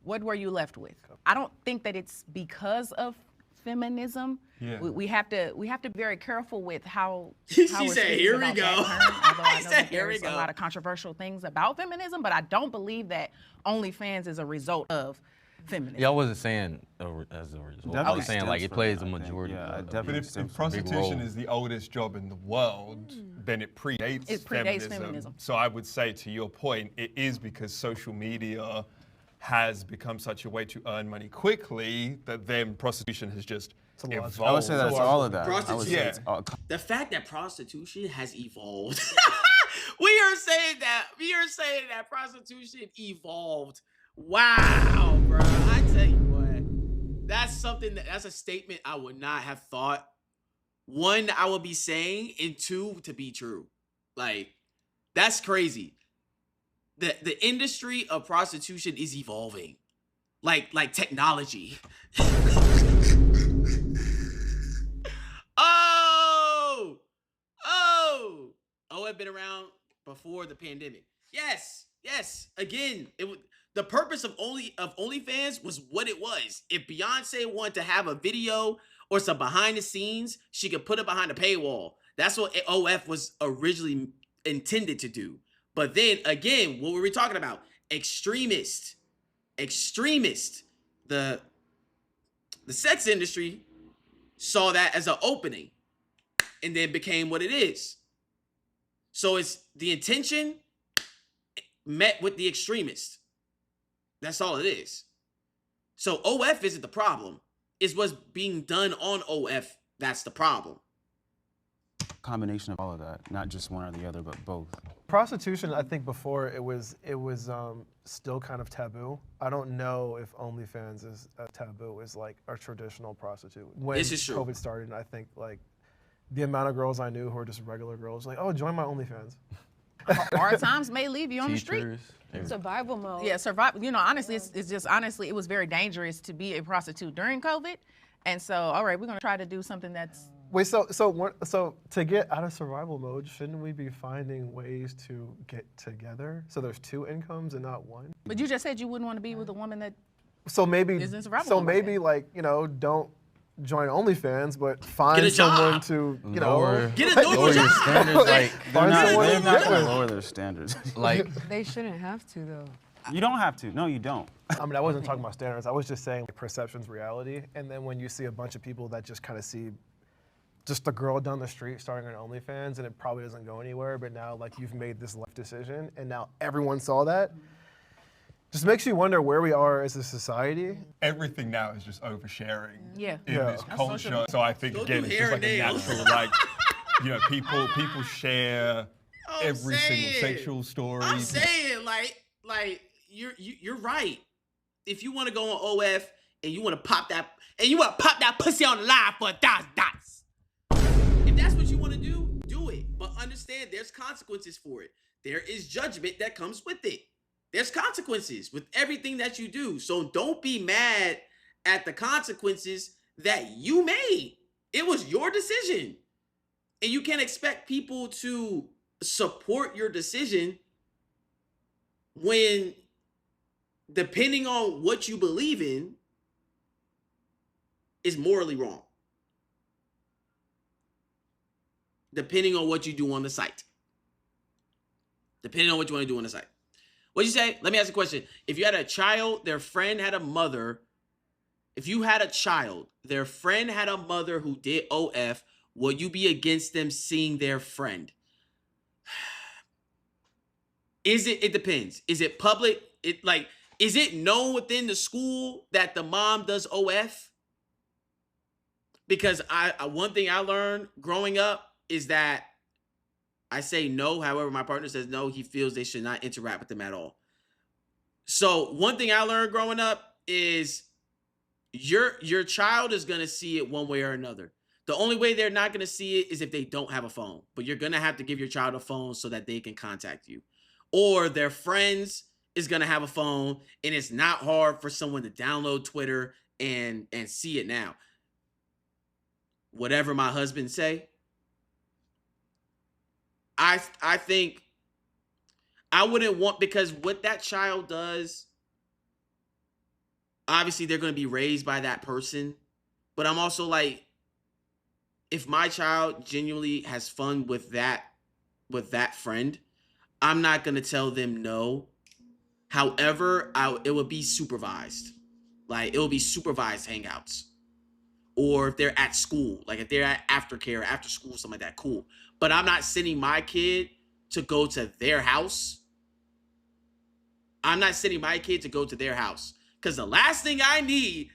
what were you left with? I don't think that it's because of feminism. Yeah. We have to be very careful with how She how we're said, speaking "Here we about go." that term, although I She know said, that "Here we there's a go." lot of controversial things about feminism, but I don't believe that OnlyFans is a result of feminism. Yeah, I wasn't saying as a result. I was saying like it plays a majority. Yeah, of definitely. But if prostitution is the oldest job in the world, then it predates, feminism. So I would say, to your point, it is because social media has become such a way to earn money quickly that then prostitution has just evolved. I would say that's all of that. I would say Yeah. it's all, The fact that prostitution has evolved. We are saying that prostitution evolved. Wow, bro. I tell you what. That's a statement I would not have thought. One, I would be saying, and two, to be true. Like, that's crazy. The industry of prostitution is evolving. Like technology. Oh, I've been around before the pandemic. Yes. Again, the purpose of OnlyFans was what it was. If Beyonce wanted to have a video or some behind the scenes, she could put it behind a paywall. That's what OF was originally intended to do. But then again, what were we talking about? Extremist. The sex industry saw that as an opening and then became what it is. So it's the intention met with the extremist. That's all it is. So OF isn't the problem. It's what's being done on OF that's the problem. combination of all of that, not just one or the other, but both. Prostitution, I think before it was still kind of taboo. I don't know if OnlyFans is a taboo, is like a traditional prostitute. When This is true. COVID started, I think like the amount of girls I knew who were just regular girls, like, oh, join my OnlyFans. Hard times may leave you on the street. Survival mode. Yeah, survival. You know, honestly, it's just honestly, it was very dangerous to be a prostitute during COVID, and so all right, we're gonna try to do something that's. Wait, so to get out of survival mode, shouldn't we be finding ways to get together? So there's two incomes and not one. But you just said you wouldn't want to be with a woman that. So maybe, Is in survival so mode. maybe like, you know, don't join OnlyFans, but find Get a job. someone to, you know, Get a normal lower your job. standards, like They're not, someone they're to not get gonna with. lower their standards. like They shouldn't have to though. You don't have to. No, you don't. I mean, I wasn't talking about standards. I was just saying like, perception's reality. And then when you see a bunch of people that just kind of see just a girl down the street starting an OnlyFans and it probably doesn't go anywhere, but now like you've made this life decision and now everyone saw that, just makes you wonder where we are as a society. Everything now is just oversharing Yeah. in Yeah. this That's culture. So I think Don't again, do it's hair just like a and nails. natural, like, you know, people share every single saying. sexual story. I'm saying, like you're right. If you want to go on OF and you want to pop that pussy on the line for $1,000, if that's what you want to do it. But understand there's consequences for it. There is judgment that comes with it. There's consequences with everything that you do. So don't be mad at the consequences that you made. It was your decision. And you can't expect people to support your decision when, depending on what you believe in, is morally wrong. Depending on what you do on the site. Depending on what you want to do on the site. What'd you say? Let me ask you a question. If you had a child, their friend had a mother. If you had a child, their friend had a mother who did OF, would you be against them seeing their friend? It depends. Is it public? Is it known within the school that the mom does OF? Because one thing I learned growing up is that I say no. However, my partner says no. He feels they should not interact with them at all. So one thing I learned growing up is your child is going to see it one way or another. The only way they're not going to see it is if they don't have a phone. But you're going to have to give your child a phone so that they can contact you. Or their friends is going to have a phone, and it's not hard for someone to download Twitter and see it now. Whatever my husband say, I think I wouldn't want, because what that child does, obviously they're going to be raised by that person. But I'm also like, if my child genuinely has fun with that friend, I'm not going to tell them no. However, it will be supervised. Like, it will be supervised hangouts. Or if they're at school, like if they're at aftercare, after school, something like that, cool. But I'm not sending my kid to go to their house. I'm not sending my kid to go to their house. Because the last thing I need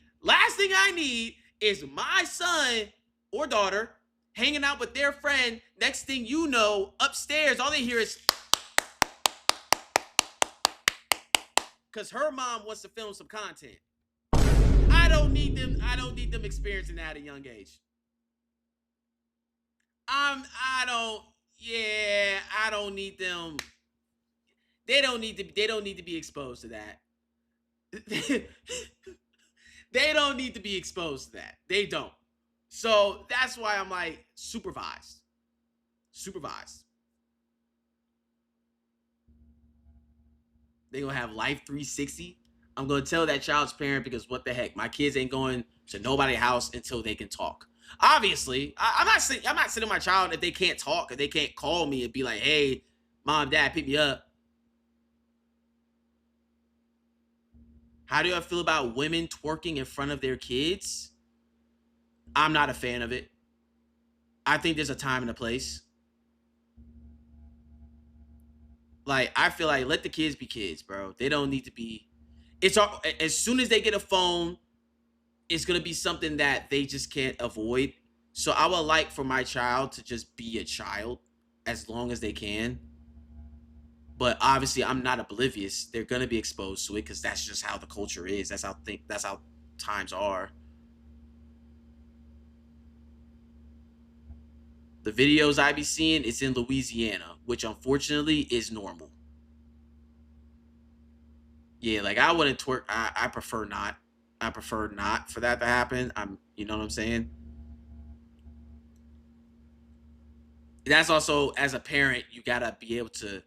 is my son or daughter hanging out with their friend. Next thing you know, upstairs, all they hear is, because her mom wants to film some content. I don't need them experiencing that at a young age. I don't need them. They don't need to be exposed to that. They don't need to be exposed to that. They don't. So that's why I'm like, supervised. They gonna have Life 360. I'm gonna tell that child's parent, because what the heck, my kids ain't going to nobody's house until they can talk. Obviously, I'm not sending my child if they can't talk, if they can't call me and be like, hey, mom, dad, pick me up. How do I feel about women twerking in front of their kids? I'm not a fan of it. I think there's a time and a place. Like, I feel like, let the kids be kids, bro. They don't need to be. It's all, as soon as they get a phone, it's going to be something that they just can't avoid. So I would like for my child to just be a child as long as they can. But obviously, I'm not oblivious. They're going to be exposed to it because that's just how the culture is. That's how times are. The videos I be seeing, it's in Louisiana, which unfortunately is normal. Yeah, like I wouldn't twerk. I prefer not. I prefer not for that to happen. You know what I'm saying? That's also, as a parent, you gotta be able to.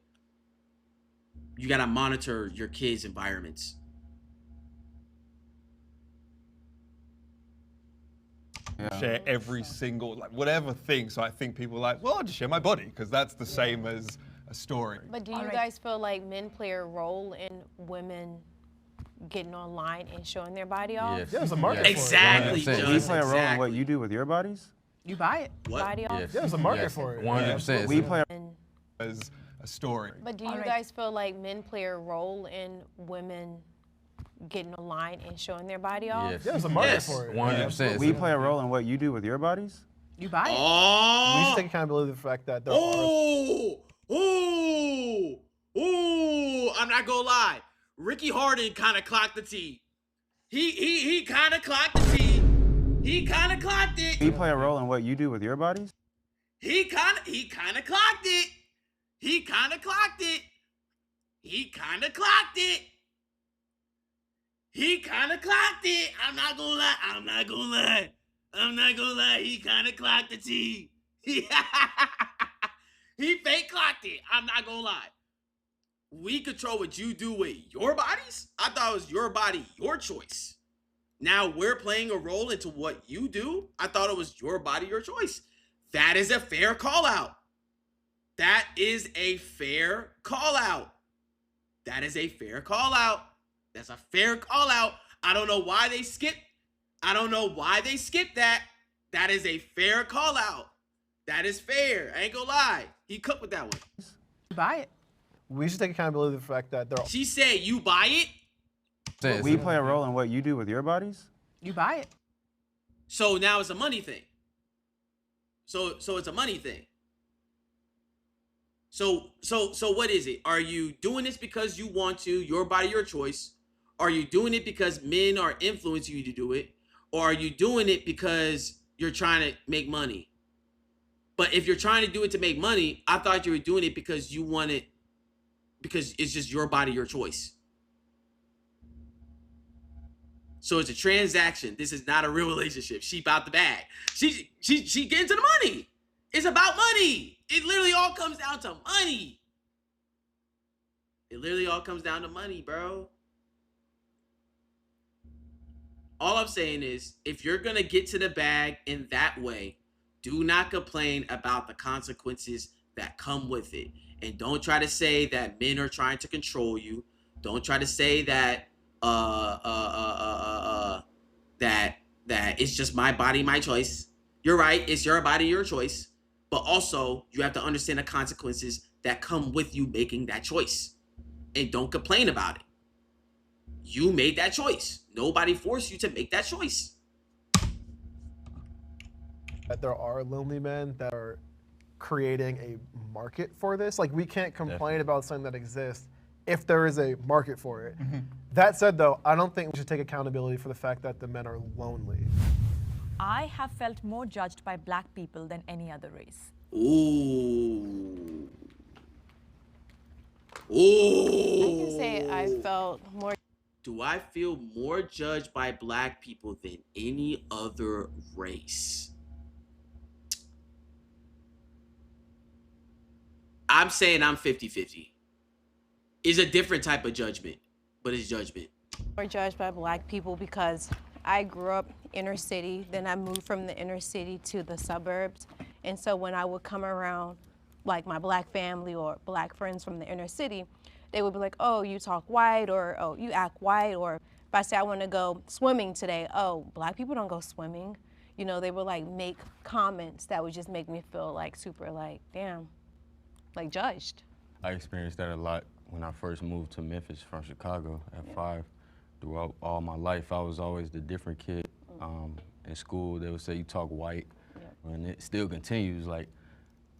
You gotta monitor your kids' environments. Yeah. Share every single, like, whatever thing. So I think people are like, well, I'll just share my body because that's the same as a story. But do you guys feel like men play a role in women getting online and showing their body off? Yes. There's a market Exactly, for it. Do you play a role in what you do with your bodies? You buy it. What? Body off? Yes. There's a market Yes. for it. 100%. We play As a story. But do you guys feel like men play a role in women getting online and showing their body off? Yes. There's a market Yes. for it. 100%. We play a role in what you do with your bodies? You buy it. We should Oh, take accountability for the fact that there I'm not gonna lie. Ricky Harden kind of clocked the T. He kind of clocked the T. He kind of clocked it. We play a role in what you do with your bodies? He kind of clocked it. He kind of clocked it. He kind of clocked it. He kind of clocked it. I'm not gonna lie. I'm not gonna lie. I'm not gonna lie. He kind of clocked the T. He fake clocked it. I'm not gonna lie. We control what you do with your bodies? I thought it was your body, your choice. Now we're playing a role into what you do? I thought it was your body, your choice. That is a fair call out. That is a fair call out. That is a fair call out. That's a fair call out. I don't know why they skipped. I don't know why they skipped that. That is a fair call out. That is fair. I ain't gonna lie. He cooked with that one. Buy it. We should take accountability of the fact that they're. She said you buy it. We play a role in what you do with your bodies? You buy it. So now it's a money thing. So it's a money thing. So what is it? Are you doing this because you want to, your body, your choice? Are you doing it because men are influencing you to do it? Or are you doing it because you're trying to make money? But if you're trying to do it to make money, I thought you were doing it because you want it, because it's just your body, your choice. So it's a transaction. This is not a real relationship. She about the bag. She getting to the money. It's about money. It literally all comes down to money. It literally all comes down to money, bro. All I'm saying is, if you're gonna get to the bag in that way, do not complain about the consequences that come with it. And don't try to say that men are trying to control you. Don't try to say that that it's just my body, my choice. You're right, it's your body, your choice. But also, you have to understand the consequences that come with you making that choice. And don't complain about it. You made that choice. Nobody forced you to make that choice. That there are lonely men that are creating a market for this. Like, we can't complain about something that exists if there is a market for it. That said, though, I don't think we should take accountability for the fact that the men are lonely. I have felt more judged by black people than any other race. Ooh. Ooh. I can say I felt more. Do I feel more judged by black people than any other race? I'm saying I'm 50-50. It's a different type of judgment, but it's judgment. More judged by black people because I grew up inner city, then I moved from the inner city to the suburbs. And so when I would come around like my black family or black friends from the inner city, they would be like, oh, you talk white, or oh, you act white, or if I say I want to go swimming today, oh, black people don't go swimming. You know, they would like make comments that would just make me feel like super like, damn, like judged. I experienced that a lot when I first moved to Memphis from Chicago at 5. Throughout all my life, I was always the different kid. In school, they would say you talk white, and it still continues. Like,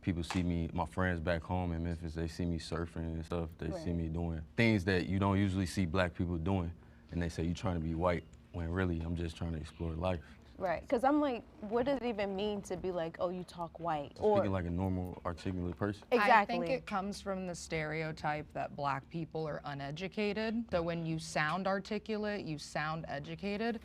people see me, my friends back home in Memphis, they see me surfing and stuff. They see me doing things that you don't usually see black people doing, and they say you trying to be white, when really I'm just trying to explore life. Right, because I'm like, what does it even mean to be like, oh, you talk white? Or Speaking like a normal, articulate person. Exactly. I think it comes from the stereotype that black people are uneducated. So when you sound articulate, you sound educated,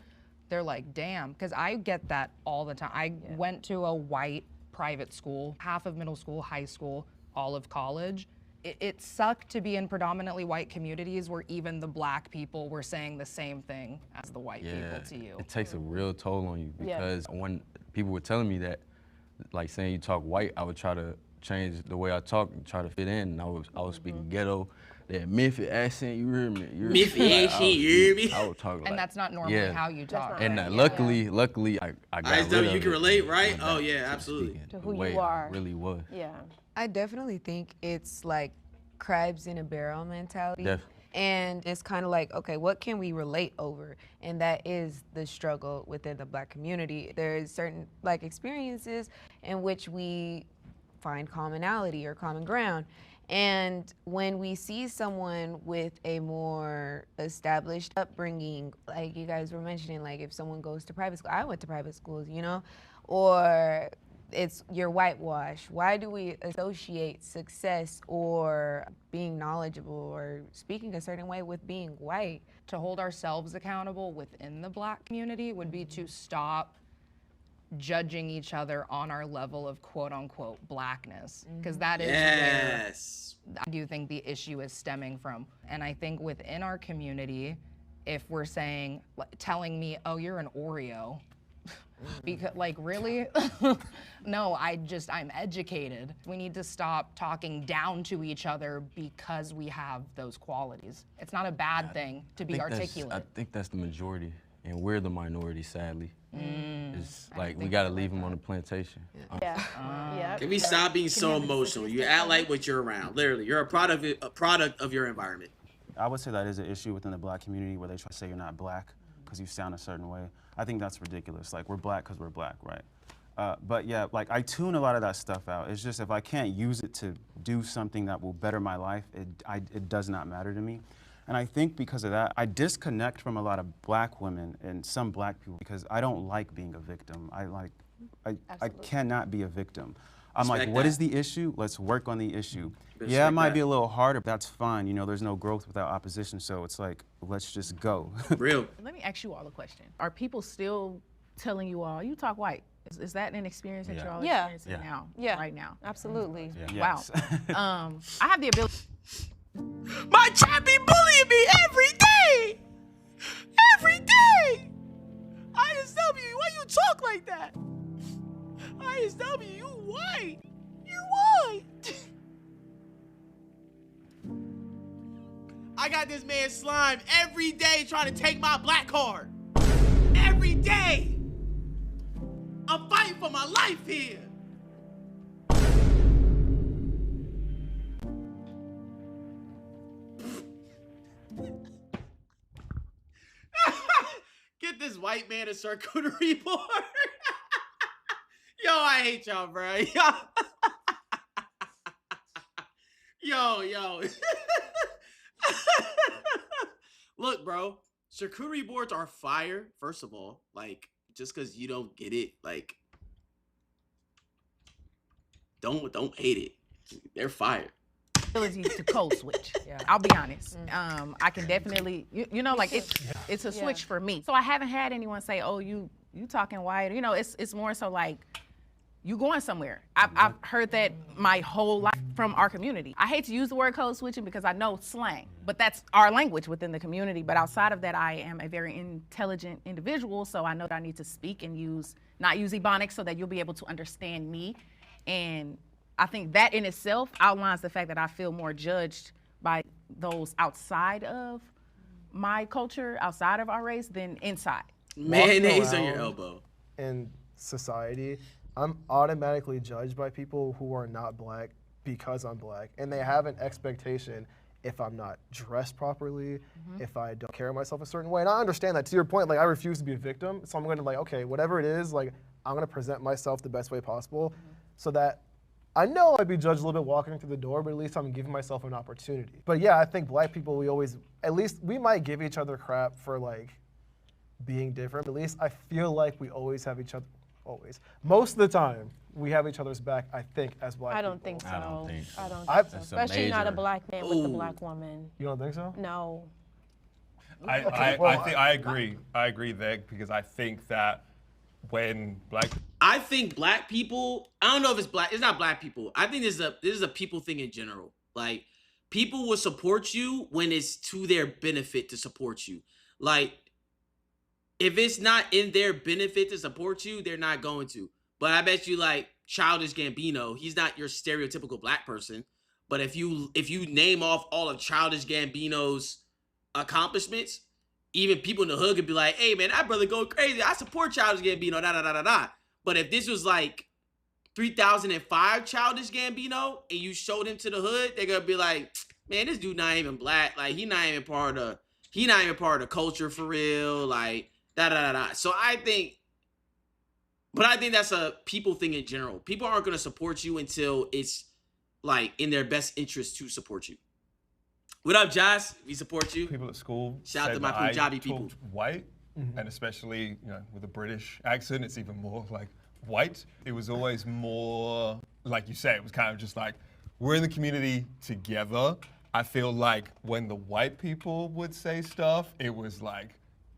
they're like, damn, because I get that all the time. I went to a white private school, half of middle school, high school, all of college. It sucked to be in predominantly white communities where even the black people were saying the same thing as the white people to you. It takes a real toll on you, because when people were telling me that, like saying you talk white, I would try to change the way I talk and try to fit in. And I was speaking ghetto, that Memphis accent, you hear me? Memphis accent, you hear me? I would talk like, And that's not normally how you talk. And luckily, I got rid of you can it. relate, right? Went Oh back yeah, absolutely. to who the way you are. I really was. Yeah. I definitely think it's like crabs in a barrel mentality. And it's kind of like, okay, what can we relate over? And that is the struggle within the black community. There's certain like experiences in which we find commonality or common ground. And when we see someone with a more established upbringing, like you guys were mentioning, like if someone goes to private school, I went to private schools, you know, or you're whitewashed. Why do we associate success or being knowledgeable or speaking a certain way with being white? To hold ourselves accountable within the Black community would be to stop judging each other on our level of quote unquote Blackness, because that is where I do think the issue is stemming from. And I think within our community, if we're telling me, oh, you're an Oreo, because like, really? No, I'm educated. We need to stop talking down to each other because we have those qualities. It's not a bad thing to be articulate. I think that's the majority, and we're the minority, sadly. It's like we gotta leave them on the plantation. Can we stop being so emotional? You act like what you're around. Literally, you're a product of your environment. I would say that is an issue within the Black community where they try to say you're not Black because you sound a certain way. I think that's ridiculous. Like, we're Black because we're Black, right? But yeah, like, I tune a lot of that stuff out. It's just if I can't use it to do something that will better my life, it does not matter to me. And I think because of that, I disconnect from a lot of Black women and some Black people because I don't like being a victim. I cannot be a victim. I'm like, what is the issue? Let's work on the issue. Yeah, it might be a little harder, but that's fine. You know, there's no growth without opposition, so it's like, let's just go. Real. Let me ask you all a question. Are people still telling you all, you talk white? Is that an experience that you're all experiencing now, right now? Absolutely. Wow. I have the ability. My chat be bullying me every day! Every day! ISW, why you talk like that? ISW, you white! You're white! I got this man Slime every day trying to take my Black card. Every day! I'm fighting for my life here! Get this white man a charcuterie board. Yo, I hate y'all, bro. Yo. Look, bro, charcuterie boards are fire, first of all. Like, just because you don't get it, like, don't hate it. They're fire. Ability to code switch. I'll be honest. I can definitely, you know, like it's a switch for me. So I haven't had anyone say, "Oh, you talking white?" You know, it's more so like you going somewhere. I've heard that my whole life from our community. I hate to use the word code switching because I know slang, but that's our language within the community. But outside of that, I am a very intelligent individual, so I know that I need to speak and not use Ebonics so that you'll be able to understand me. And I think that in itself outlines the fact that I feel more judged by those outside of my culture, outside of our race, than inside. Mayonnaise on your elbow. In society, I'm automatically judged by people who are not Black because I'm Black. And they have an expectation if I'm not dressed properly, if I don't carry myself a certain way. And I understand that. To your point, like, I refuse to be a victim. So I'm going to, like, okay, whatever it is, like, I'm going to present myself the best way possible so that I know I'd be judged a little bit walking through the door, but at least I'm giving myself an opportunity. But yeah, I think Black people, we might give each other crap for, like, being different. At least I feel like we always have each other, most of the time, we have each other's back, I think, as Black people. I don't think so. I don't think so. I don't think so. That's a Especially not a major- Black man with a Black woman. You don't think so? No. I agree. I agree there because I think that when I think Black people, I don't know if it's Black, it's not Black people. I think this is a people thing in general. Like, people will support you when it's to their benefit to support you. Like, if it's not in their benefit to support you, they're not going to. But I bet you, like, Childish Gambino, he's not your stereotypical Black person. But if you name off all of Childish Gambino's accomplishments, even people in the hood could be like, hey, man, that brother going crazy. I support Childish Gambino, da-da-da-da-da. But if this was, like, 3005 Childish Gambino and you showed him to the hood, they're going to be like, man, this dude not even Black. Like, he not even part of the culture for real. Like, da-da-da-da. So I think that's a people thing in general. People aren't going to support you until it's, like, in their best interest to support you. What up, Josh? We support you. people at school Shout out said to my that Punjabi I people. talked white, and especially with a British accent, it's even more like white. It was always more, like you say, it was kind of just like, we're in the community together. I feel like when the white people would say stuff, it was like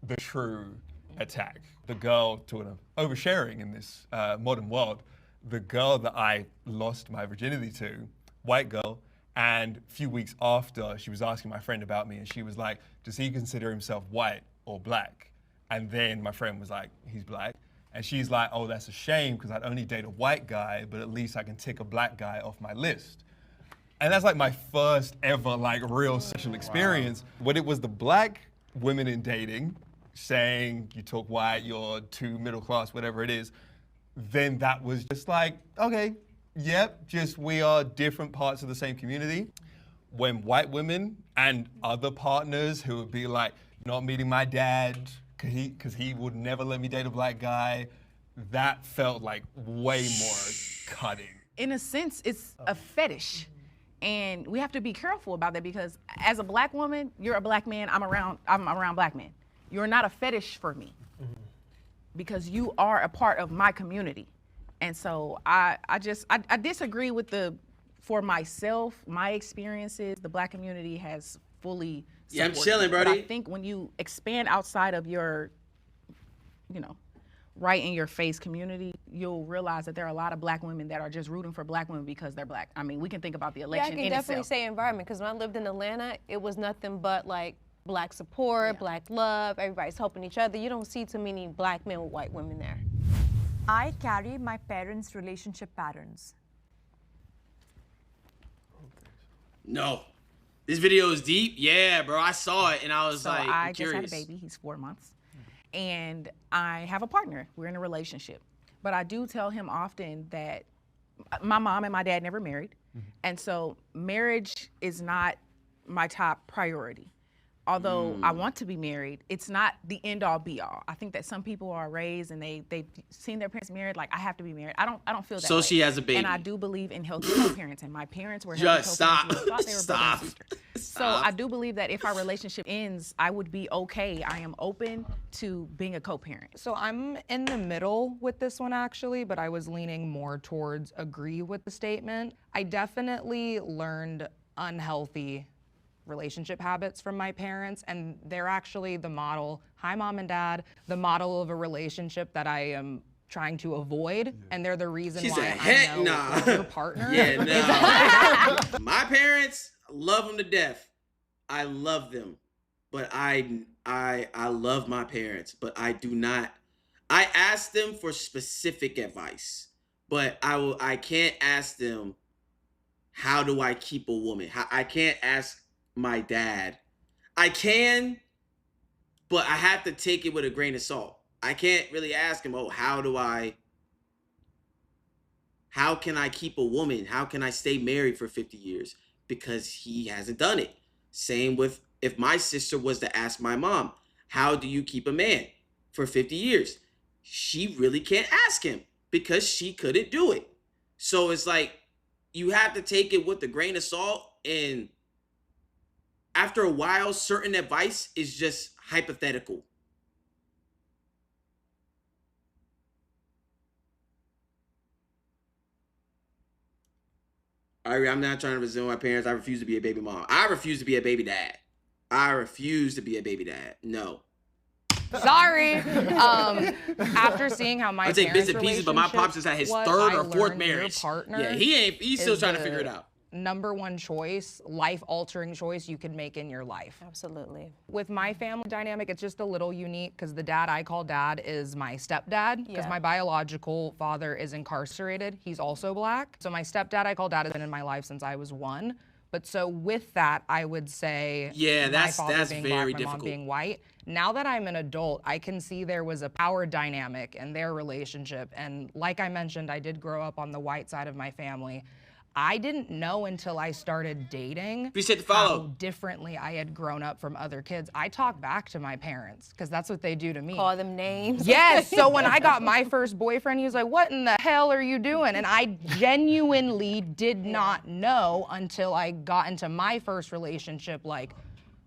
the true attack. The girl, talking of oversharing in this modern world, the girl that I lost my virginity to, white girl, and a few weeks after, she was asking my friend about me, and she was like, does he consider himself white or black? And then my friend was like, he's black. And she's like, oh, that's a shame, because I'd only date a white guy, but at least I can tick a black guy off my list. And that's like my first ever like real sexual experience. When it was the black women in dating saying you talk white, you're too middle class, whatever it is, then that was just like, okay, yep, just we are different parts of the same community. When white women and other partners who would be like, not meeting my dad, because he would never let me date a black guy, that felt like way more cutting. In a sense, it's a fetish. And we have to be careful about that because as a black woman, you're a black man, I'm around black men. You're not a fetish for me because you are a part of my community. And so I disagree with for myself, my experiences, the black community has fully supported. Yeah, I'm chilling, But Brody. I think when you expand outside of your, right in your face community, you'll realize that there are a lot of black women that are just rooting for black women because they're black. I mean, we can think about the election I can in definitely itself. say environment, because when I lived in Atlanta, it was nothing but like black support, black love, everybody's helping each other. You don't see too many black men with white women there. I carry my parents' relationship patterns. No. This video is deep. Yeah, bro. I saw it and I was like, I I'm just curious. had a baby. He's 4 months. And I have a partner. We're in a relationship. But I do tell him often that my mom and my dad never married. And so marriage is not my top priority. Although I want to be married, it's not the end all be all. I think that some people are raised and they've seen their parents married, like I have to be married. I don't feel that So way. she has a baby. And I do believe in healthy co-parenting. My parents were healthy Just co-parents. stop. We thought they were brother and Stop. sister. So I do believe that if our relationship ends, I would be okay. I am open to being a co-parent. So I'm in the middle with this one actually, but I was leaning more towards agree with the statement. I definitely learned unhealthy relationship habits from my parents, and they're actually the model, hi mom and dad, the model of a relationship that I am trying to avoid, and they're the reason She why said, I heck know nah. your partner. Yeah, no. My parents, love them to death. I love them, but I love my parents, but I do not. I ask them for specific advice, but I can't ask them, how do I keep a woman? I can't ask my dad. I can, but I have to take it with a grain of salt. I can't really ask him, oh, how can I keep a woman? How can I stay married for 50 years? Because he hasn't done it. Same with if my sister was to ask my mom, how do you keep a man for 50 years? She really can't ask him because she couldn't do it. So it's like, you have to take it with a grain of salt, and after a while, certain advice is just hypothetical. I'm not trying to resemble my parents. I refuse to be a baby mom. I refuse to be a baby dad. I refuse to be a baby dad. No. Sorry. After seeing how my I take bits parents' and pieces, but my pops just had his was, third I or fourth learned your marriage. partner Yeah, he's still is trying to the figure it out. Number one choice, life-altering choice you could make in your life. Absolutely. With my family dynamic, it's just a little unique because the dad I call dad is my stepdad, because my biological father is incarcerated. He's also black. So my stepdad I call dad has been in my life since I was 1. But so with that, I would say my father being very black, my mom difficult. being white. Now that I'm an adult, I can see there was a power dynamic in their relationship. And like I mentioned, I did grow up on the white side of my family. I didn't know until I started dating Appreciate the follow. how differently I had grown up from other kids. I talk back to my parents because that's what they do to me. Call them names. Yes, so when I got my first boyfriend, he was like, what in the hell are you doing? And I genuinely did not know until I got into my first relationship, like,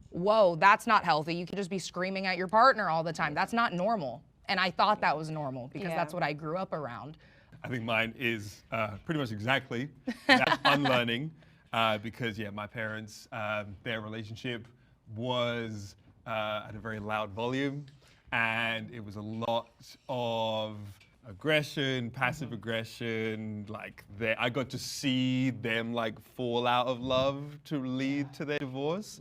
whoa, that's not healthy. You can just be screaming at your partner all the time. That's not normal. And I thought that was normal because Yeah. that's what I grew up around. I think mine is pretty much exactly that unlearning, because yeah, my parents, their relationship was at a very loud volume, and it was a lot of aggression, passive aggression. Like I got to see them like fall out of love to lead to their divorce,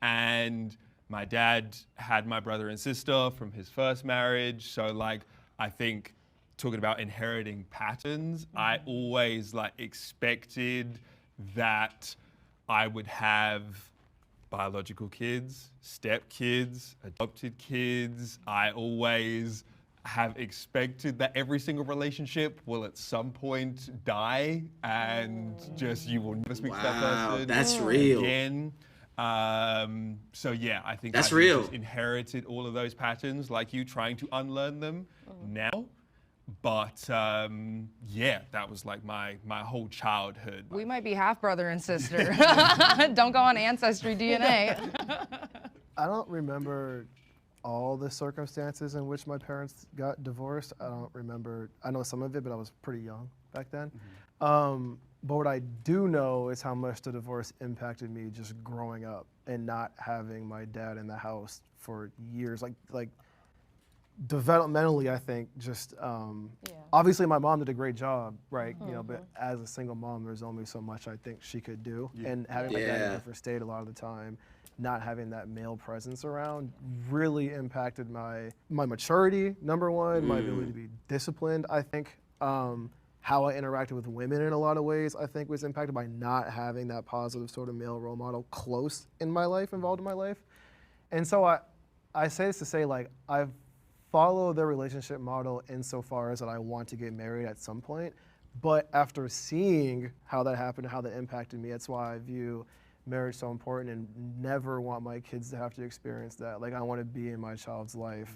and my dad had my brother and sister from his first marriage, so like I think. Talking about inheriting patterns, I always like expected that I would have biological kids, step kids, adopted kids. I always have expected that every single relationship will at some point die and just you will never speak to that person that's real. again. So yeah, I think That's I real. just inherited all of those patterns like you, trying to unlearn them now. But yeah, that was like my whole childhood. We might be half brother and sister. Don't go on Ancestry DNA. I don't remember all the circumstances in which my parents got divorced. I don't remember. I know some of it, but I was pretty young back then. But what I do know is how much the divorce impacted me just growing up and not having my dad in the house for years. Like developmentally, I think just obviously my mom did a great job, right? You know, but as a single mom, there's only so much I think she could do, and having my dad in a different state a lot of the time, not having that male presence around, really impacted my maturity. Number one, my ability to be disciplined. I think how I interacted with women in a lot of ways, I think, was impacted by not having that positive sort of male role model close in my life, involved in my life, and so I say this to say like I've follow the relationship model insofar as that I want to get married at some point. But after seeing how that happened and how that impacted me, that's why I view marriage so important and never want my kids to have to experience that. Like I want to be in my child's life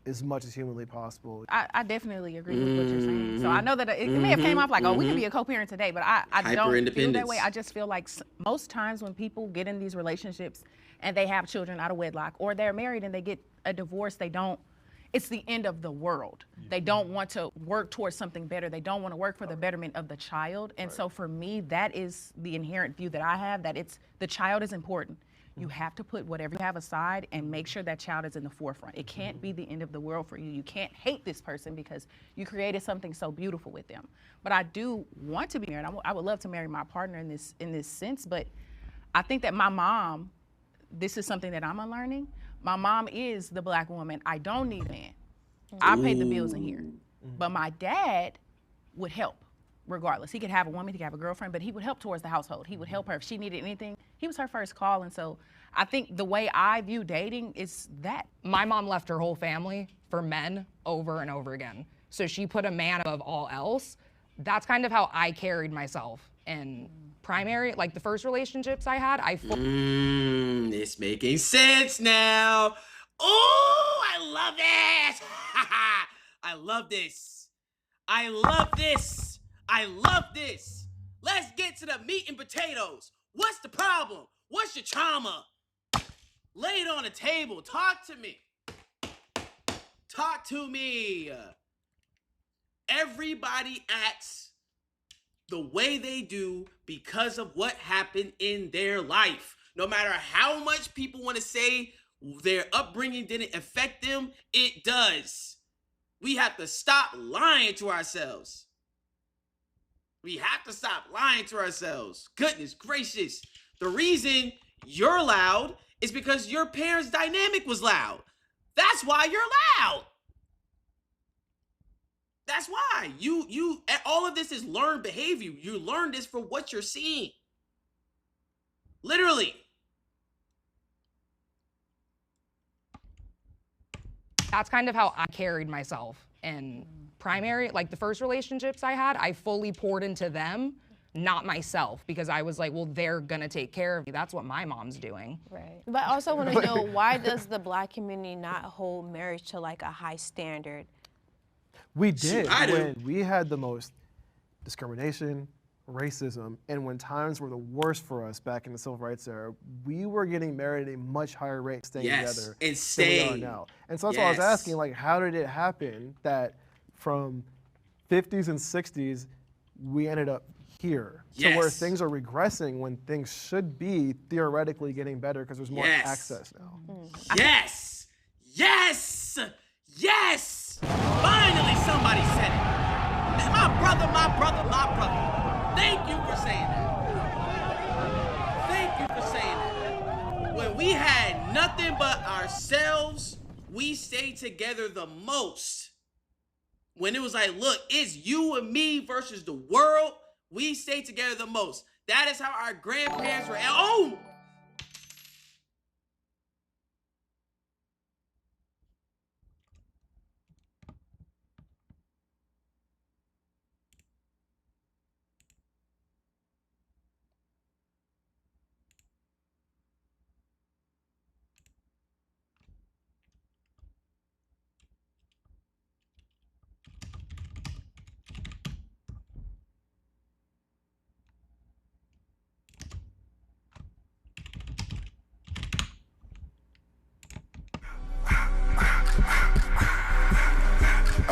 as much as humanly possible. I definitely agree with what you're saying. So I know that it may have came off like, oh, we can be a co-parent today, but I don't feel that way. I just feel like most times when people get in these relationships and they have children out of wedlock, or they're married and they get a divorce, it's the end of the world. They don't want to work towards something better. They don't want to work for the betterment of the child. And so for me, that is the inherent view that I have, that the child is important. You have to put whatever you have aside and make sure that child is in the forefront. It can't be the end of the world for you. You can't hate this person because you created something so beautiful with them. But I do want to be married. I would love to marry my partner in this sense, but I think that my mom, this is something that I'm unlearning. My mom is the black woman. I don't need a man. I pay the bills in here. But my dad would help regardless. He could have a woman, he could have a girlfriend, but he would help towards the household. He would help her if she needed anything. He was her first call. And so I think the way I view dating is that. My mom left her whole family for men over and over again. So she put a man above all else. That's kind of how I carried myself in primary, like the first relationships I had, it's making sense now. Oh, I love this. I love this. I love this. I love this. Let's get to the meat and potatoes. What's the problem? What's your trauma? Lay it on the table. Talk to me. Talk to me. Everybody acts the way they do because of what happened in their life. No matter how much people want to say their upbringing didn't affect them, it does. We have to stop lying to ourselves. We have to stop lying to ourselves. Goodness gracious. The reason you're loud is because your parents' dynamic was loud. That's why you're loud. That's why you all of this is learned behavior. You learn this from what you're seeing. Literally. That's kind of how I carried myself in primary, like the first relationships I had, I fully poured into them, not myself, because I was like, well, they're gonna take care of me. That's what my mom's doing. Right. But I also want to know, why does the black community not hold marriage to like a high standard? We did. When we had the most discrimination, racism, and when times were the worst for us back in the civil rights era, we were getting married at a much higher rate, staying together and than we are now. And so that's why I was asking, like, how did it happen that from 50s and 60s we ended up here to where things are regressing when things should be theoretically getting better because there's more access now? Yes! Yes! Yes! Finally somebody said it. My brother, my brother, my brother. Thank you for saying that. Thank you for saying that. When we had nothing but ourselves, we stayed together the most. When it was like, look, it's you and me versus the world, we stayed together the most. That is how our grandparents were. Oh!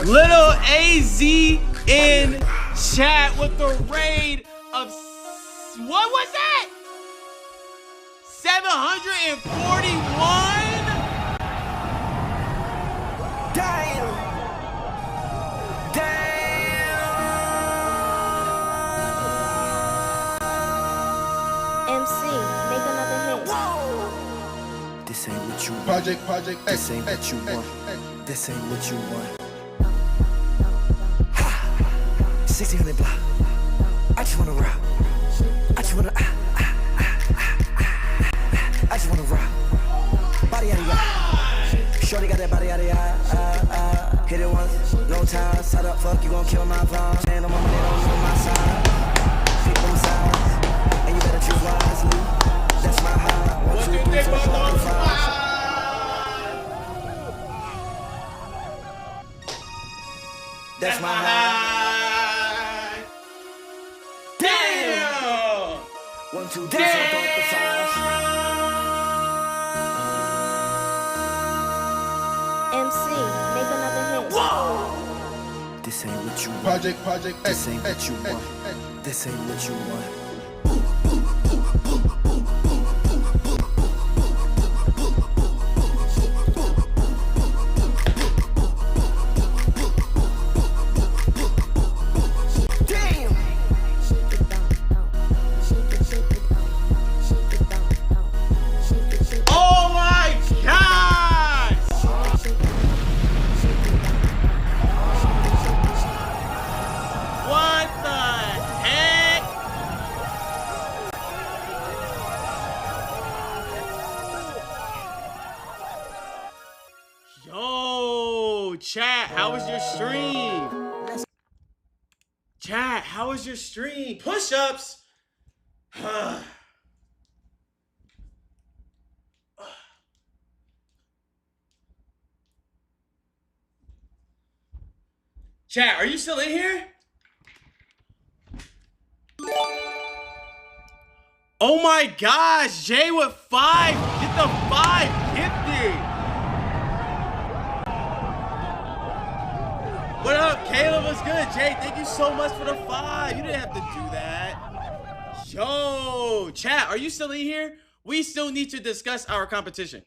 Little AZ in chat with the raid of, what was that? 741? Damn! MC, make another hit. Whoa! This ain't what you want. Project. This ain't what you want. This ain't what you want. 1600 block. I just wanna rock. I just wanna I just wanna rock. Body out of ya. Shorty got that body out of ya. Hit it once, no time. Side up, fuck, you gon' kill my vibe. And I'm on my side. Pick them sides, and you better choose wisely. That's my high. 1, 2, 3, 4, 5. That's my high. 1, 2, 3, 4, 5. MC, make another hit. Whoa! This ain't what you want. Project. This ain't what you want. This ain't what you want. Chat, how was your stream? Chat, how was your stream? Push-ups. Chat, are you still in here? Oh my gosh, Jay with 5. Get the 5 gifted. What up, Caleb? What's good? Jay, thank you so much for the 5. You didn't have to do that. Yo, chat, are you still in here? We still need to discuss our competition.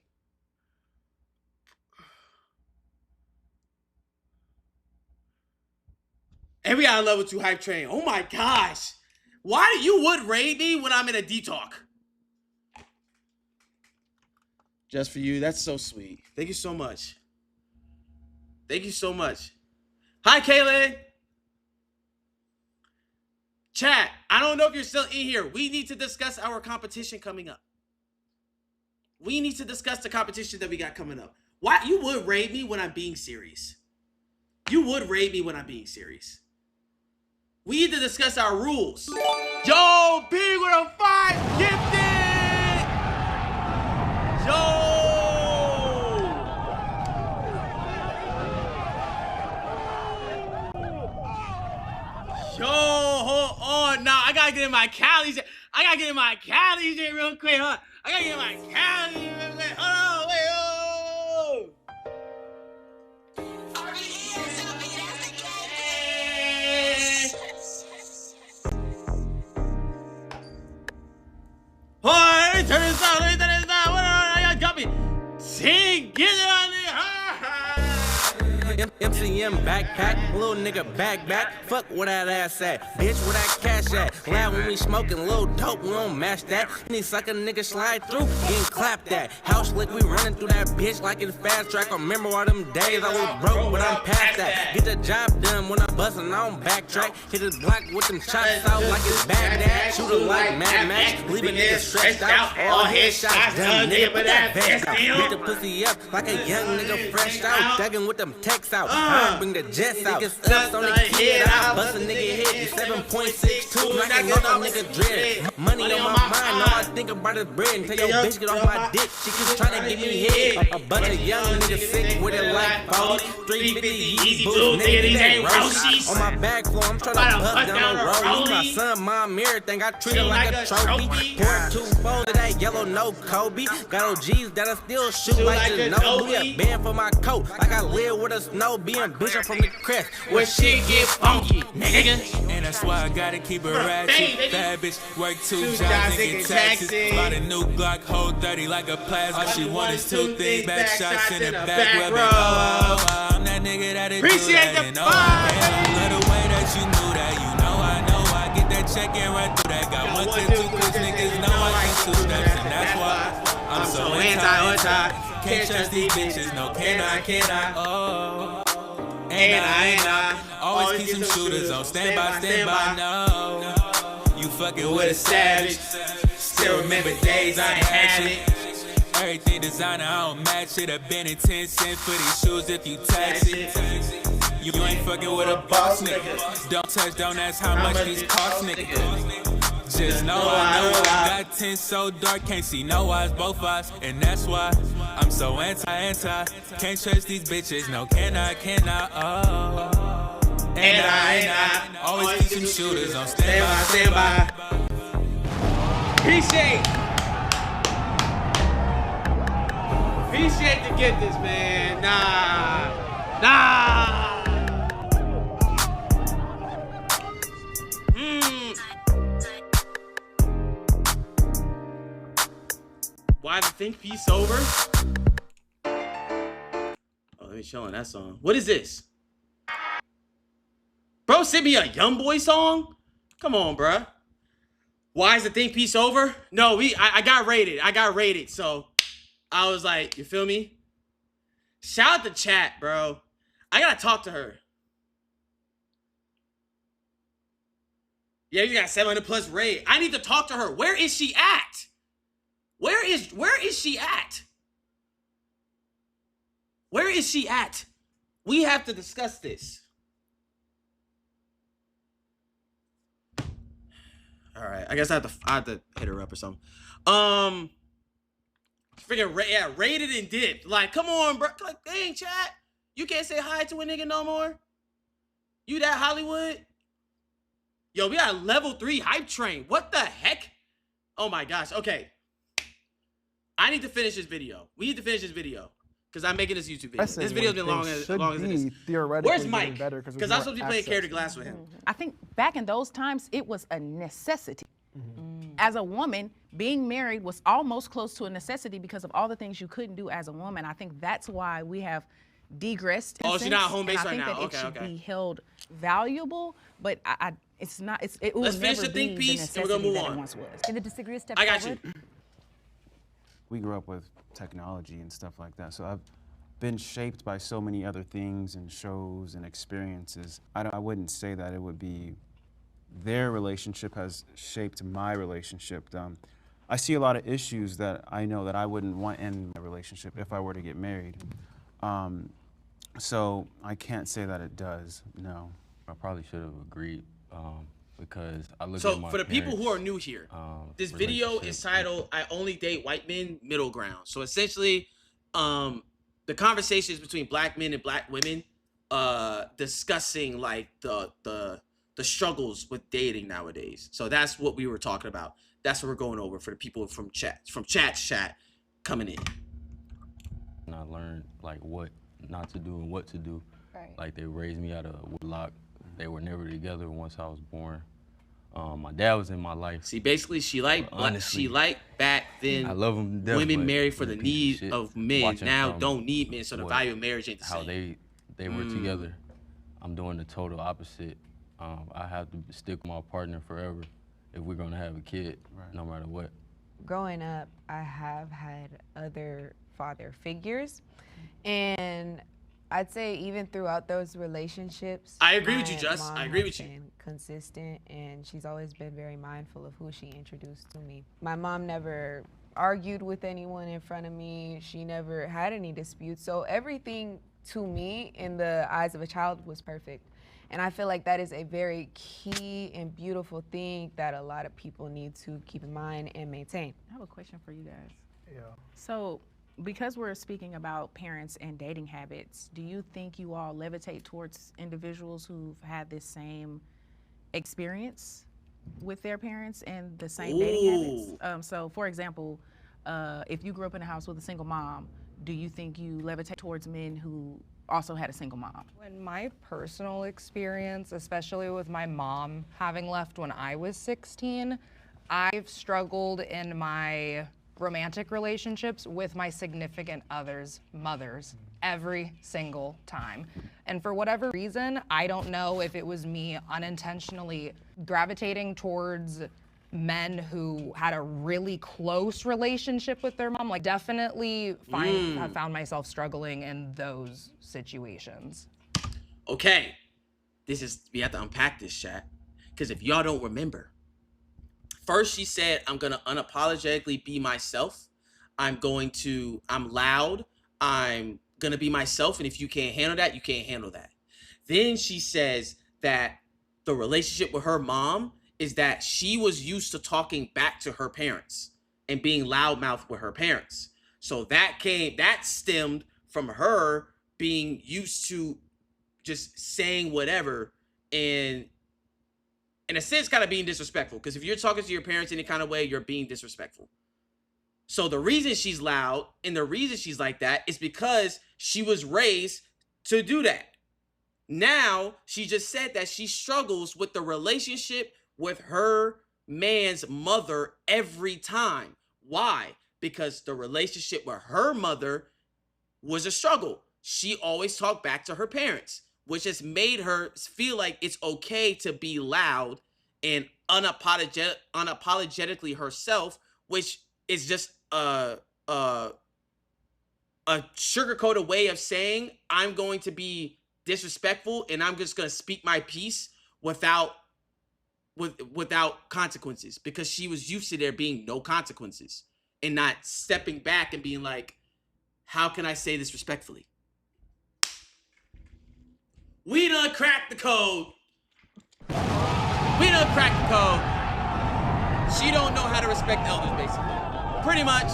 And we got a level 2 hype train. Oh my gosh. Why do you would raid me when I'm in a D-Talk? Just for you. That's so sweet. Thank you so much. Thank you so much. Hi, Kaylin. Chat, I don't know if you're still in here. We need to discuss our competition coming up. We need to discuss the competition that we got coming up. Why? You would raid me when I'm being serious. You would raid me when I'm being serious. We need to discuss our rules. Yo, Big with a 5 gifted. Yo. Yo, on. Nah, I gotta get in my Cali shit. I gotta get in my Cali shit real quick. Huh? I gotta get in my Cali shit real quick. Hold on, wait, oh. Oh, let me turn this down. What y'all got me? Sing, get it on there. MCM backpack, little nigga back. Fuck where that ass at, bitch, where that cash at? Glad when we smoking little dope, we don't match that. Any sucker nigga slide through, getting clapped at. House lick, we running through that bitch like it's fast track. I remember all them days I was broke, but I'm past that. Get the job done when I'm bustin', I don't backtrack. Hit the block with them chops out like it's Baghdad. Shoot it like Mad Max, leave a nigga stretched out. All headshots done, nigga, put that vest out. Get the pussy up like a young nigga fresh out. Thuggin' with them texts out. Bring the jets out. Niggas up on the kid out. Bust a nigga head. 7.62. Like I know that nigga dread. Money on my mind. All I think about is bread. And tell your bitch get off my dick. She keeps trying to give me head. A bunch of young niggas sick with it like 40. 350 easy boots. Nigga, these ain't roaches. On my back floor, I'm trying to bust down the road. My son, mom, everything. I treat it like a trophy. Pour 2 fold of that yellow no Kobe. Got OGs that'll still shoot like the Noble. A band for my coat. Like I live with a snow. Being bitch, I'm from the crest. Where shit get funky, nigga. And that's why I gotta keep it ratchet. Bad bitch, work 2 jobs and get taxes. Bought a new Glock, hold 30 like a plasma. All she want is 2 things, back shots in the back rub. I'm that nigga that'll do that. And oh, I love the way that you knew that. You know I get that check and run through that. Got 1 tip, 2 clicks, niggas know I can 2 steps. And that's why I'm so anti. Can't trust these bitches, no can I, oh. And I always keep some shooters on standby, no. You fucking with a savage. Still remember days I ain't had it. Everything designer, I don't match it. I've been in 10 cents for these shoes if you tax it. You ain't fucking with a boss nigga. Don't touch, don't ask how much these cost nigga. Just know I know I got 10 so dark, can't see no eyes, both eyes. And that's why I'm so anti. Can't trust these bitches, no can I, oh. And I always keep some shooters on standby. Appreciate to get this, man. Nah. Why the think piece over? Oh, let me show on that song. What is this? Bro, sent me a Young Boy song? Come on, bruh. Why is the think piece over? No, I got rated. So I was like, you feel me? Shout out to chat, bro. I gotta talk to her. Yeah, you got 700 plus rate. I need to talk to her. Where is she at? Where is she at? Where is she at? We have to discuss this. All right, I guess I have to hit her up or something. Freaking rated and dipped. Like, come on, bro. Like, dang, chat. You can't say hi to a nigga no more. You that Hollywood? Yo, we got a level 3 hype train. What the heck? Oh my gosh. Okay. I need to finish this video. We need to finish this video because I'm making this YouTube video. This video's been long as it is. Where's Mike? Because I'm supposed to be playing Character Glass with him. I think back in those times, it was a necessity. As a woman, being married was almost close to a necessity because of all the things you couldn't do as a woman. I think that's why we have degressed. Oh, she's not home base right now. I think that it should be held valuable, but it's not. It will Let's finish never the think be piece the and we're gonna move necessity that on. it once was. Can the disagree step I got forward? you. We grew up with technology and stuff like that, so I've been shaped by so many other things and shows and experiences. I wouldn't say that it would be their relationship has shaped my relationship. I see a lot of issues that I know that I wouldn't want in my relationship if I were to get married. So I can't say that it does, no. I probably should have agreed because I look at So my for the people who parents, are new here, this video is titled "I Only Date White Men, Middle Ground." So essentially, the conversations between black men and black women, discussing like the the struggles with dating nowadays. So that's what we were talking about. That's what we're going over for the people from chat coming in. And I learned like what not to do and what to do. Right. Like they raised me out of wedlock. They were never together once I was born. My dad was in my life. See, basically, she liked back then. I love them. Women married for the need shit, of men. Now from don't need men, so the value of marriage ain't the how same. they were together. I'm doing the total opposite. I have to stick with my partner forever if we're gonna have a kid, no matter what. Growing up, I have had other father figures, and I'd say even throughout those relationships, I agree with you, my Jess. mom I agree has with you. been consistent, and she's always been very mindful of who she introduced to me. My mom never argued with anyone in front of me. She never had any disputes. So everything to me in the eyes of a child was perfect. And I feel like that is a very key and beautiful thing that a lot of people need to keep in mind and maintain. I have a question for you guys. Yeah. So, because we're speaking about parents and dating habits, do you think you all levitate towards individuals who've had this same experience with their parents and the same dating habits? So, for example, if you grew up in a house with a single mom, do you think you levitate towards men who also had a single mom? In my personal experience, especially with my mom having left when I was 16, I've struggled in my romantic relationships with my significant others' mothers every single time. And for whatever reason, I don't know if it was me unintentionally gravitating towards men who had a really close relationship with their mom. Like definitely have found myself struggling in those situations. Okay, we have to unpack this, chat, because if y'all don't remember, first she said, I'm gonna unapologetically be myself. I'm loud. I'm gonna be myself, and if you can't handle that, you can't handle that. Then she says that the relationship with her mom is that she was used to talking back to her parents and being loudmouth with her parents. So that stemmed from her being used to just saying whatever and in a sense kind of being disrespectful. Because if you're talking to your parents any kind of way, you're being disrespectful. So the reason she's loud and the reason she's like that is because she was raised to do that. Now, she just said that she struggles with the relationship with her man's mother every time. Why? Because the relationship with her mother was a struggle. She always talked back to her parents, which has made her feel like it's okay to be loud and unapologetically herself, which is just a sugar-coated way of saying I'm going to be disrespectful and I'm just going to speak my piece without consequences, because she was used to there being no consequences and not stepping back and being like, how can I say this respectfully? We done cracked the code. She don't know how to respect elders, basically. Pretty much.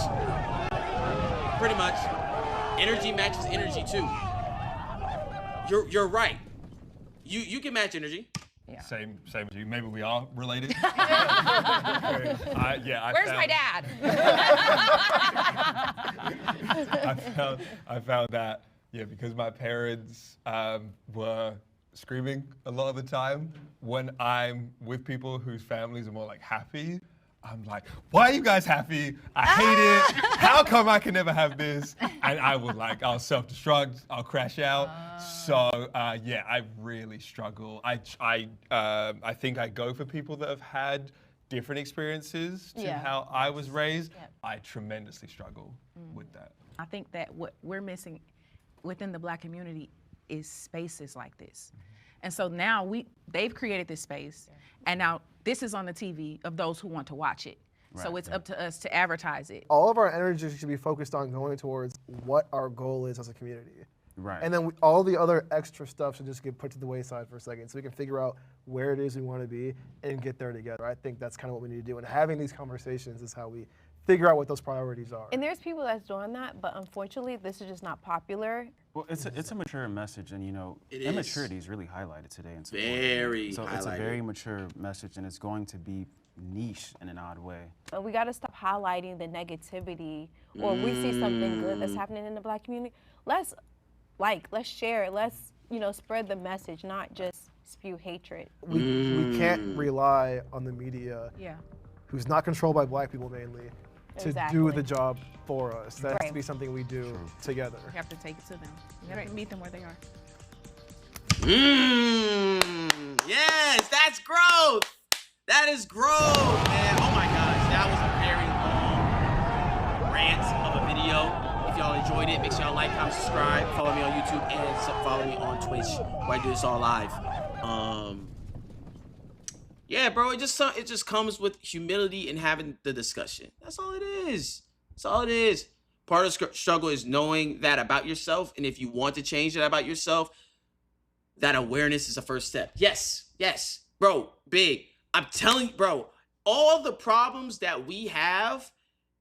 Energy matches energy too. You're right. You can match energy. Yeah. Same as you. Maybe we are related. Where's my dad? I found that, because my parents were screaming a lot of the time, when I'm with people whose families are more like happy, I'm like, why are you guys happy? I hate it. How come I can never have this? And I'll self-destruct, I'll crash out. So I really struggle. I think I go for people that have had different experiences to how I was raised. I tremendously struggle with that. I think that what we're missing within the Black community is spaces like this. And so now they've created this space, and now this is on the TV of those who want to watch it. So it's up to us to advertise it. All of our energy should be focused on going towards what our goal is as a community. Right. And then all the other extra stuff should just get put to the wayside for a second, so we can figure out where it is we want to be and get there together. I think that's kind of what we need to do. And having these conversations is how we figure out what those priorities are. And there's people that's doing that, but unfortunately, this is just not popular. Well, it's a mature message, and immaturity is really highlighted today. In some Very so highlighted. it's a very mature message, and it's going to be niche in an odd way. We got to stop highlighting the negativity, or we see something good that's happening in the Black community. Let's share it. Let's spread the message, not just spew hatred. We can't rely on the media, who's not controlled by Black people mainly, to do the job for us. That has to be something we do together. We have to take it to them. We have to meet them where they are. Yes, that's growth. That is growth, man. Oh my gosh, that was a very long rant of a video. If y'all enjoyed it, make sure y'all like, comment, subscribe, follow me on YouTube, and follow me on Twitch, where I do this all live. Yeah, bro, it just comes with humility and having the discussion. That's all it is. That's all it is. Part of the struggle is knowing that about yourself, and if you want to change that about yourself, that awareness is the first step. Yes, bro, big. I'm telling you, bro, all the problems that we have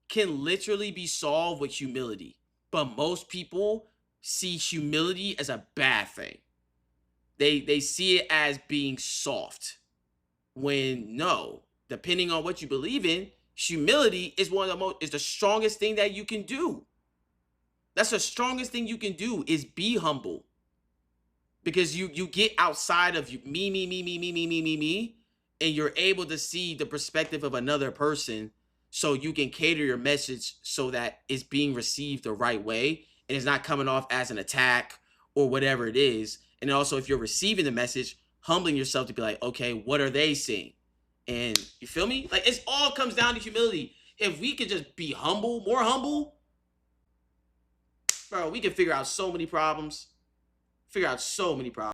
can literally be solved with humility. But most people see humility as a bad thing. They see it as being soft. When no, depending on what you believe in, humility is the strongest thing that you can do. That's the strongest thing you can do, is be humble. Because you get outside of me, and you're able to see the perspective of another person, so you can cater your message so that it's being received the right way and it's not coming off as an attack or whatever it is. And also, if you're receiving the message, humbling yourself to be like, okay, what are they seeing? And you feel me? Like, it all comes down to humility. If we could just be humble, more humble, bro, we can figure out so many problems.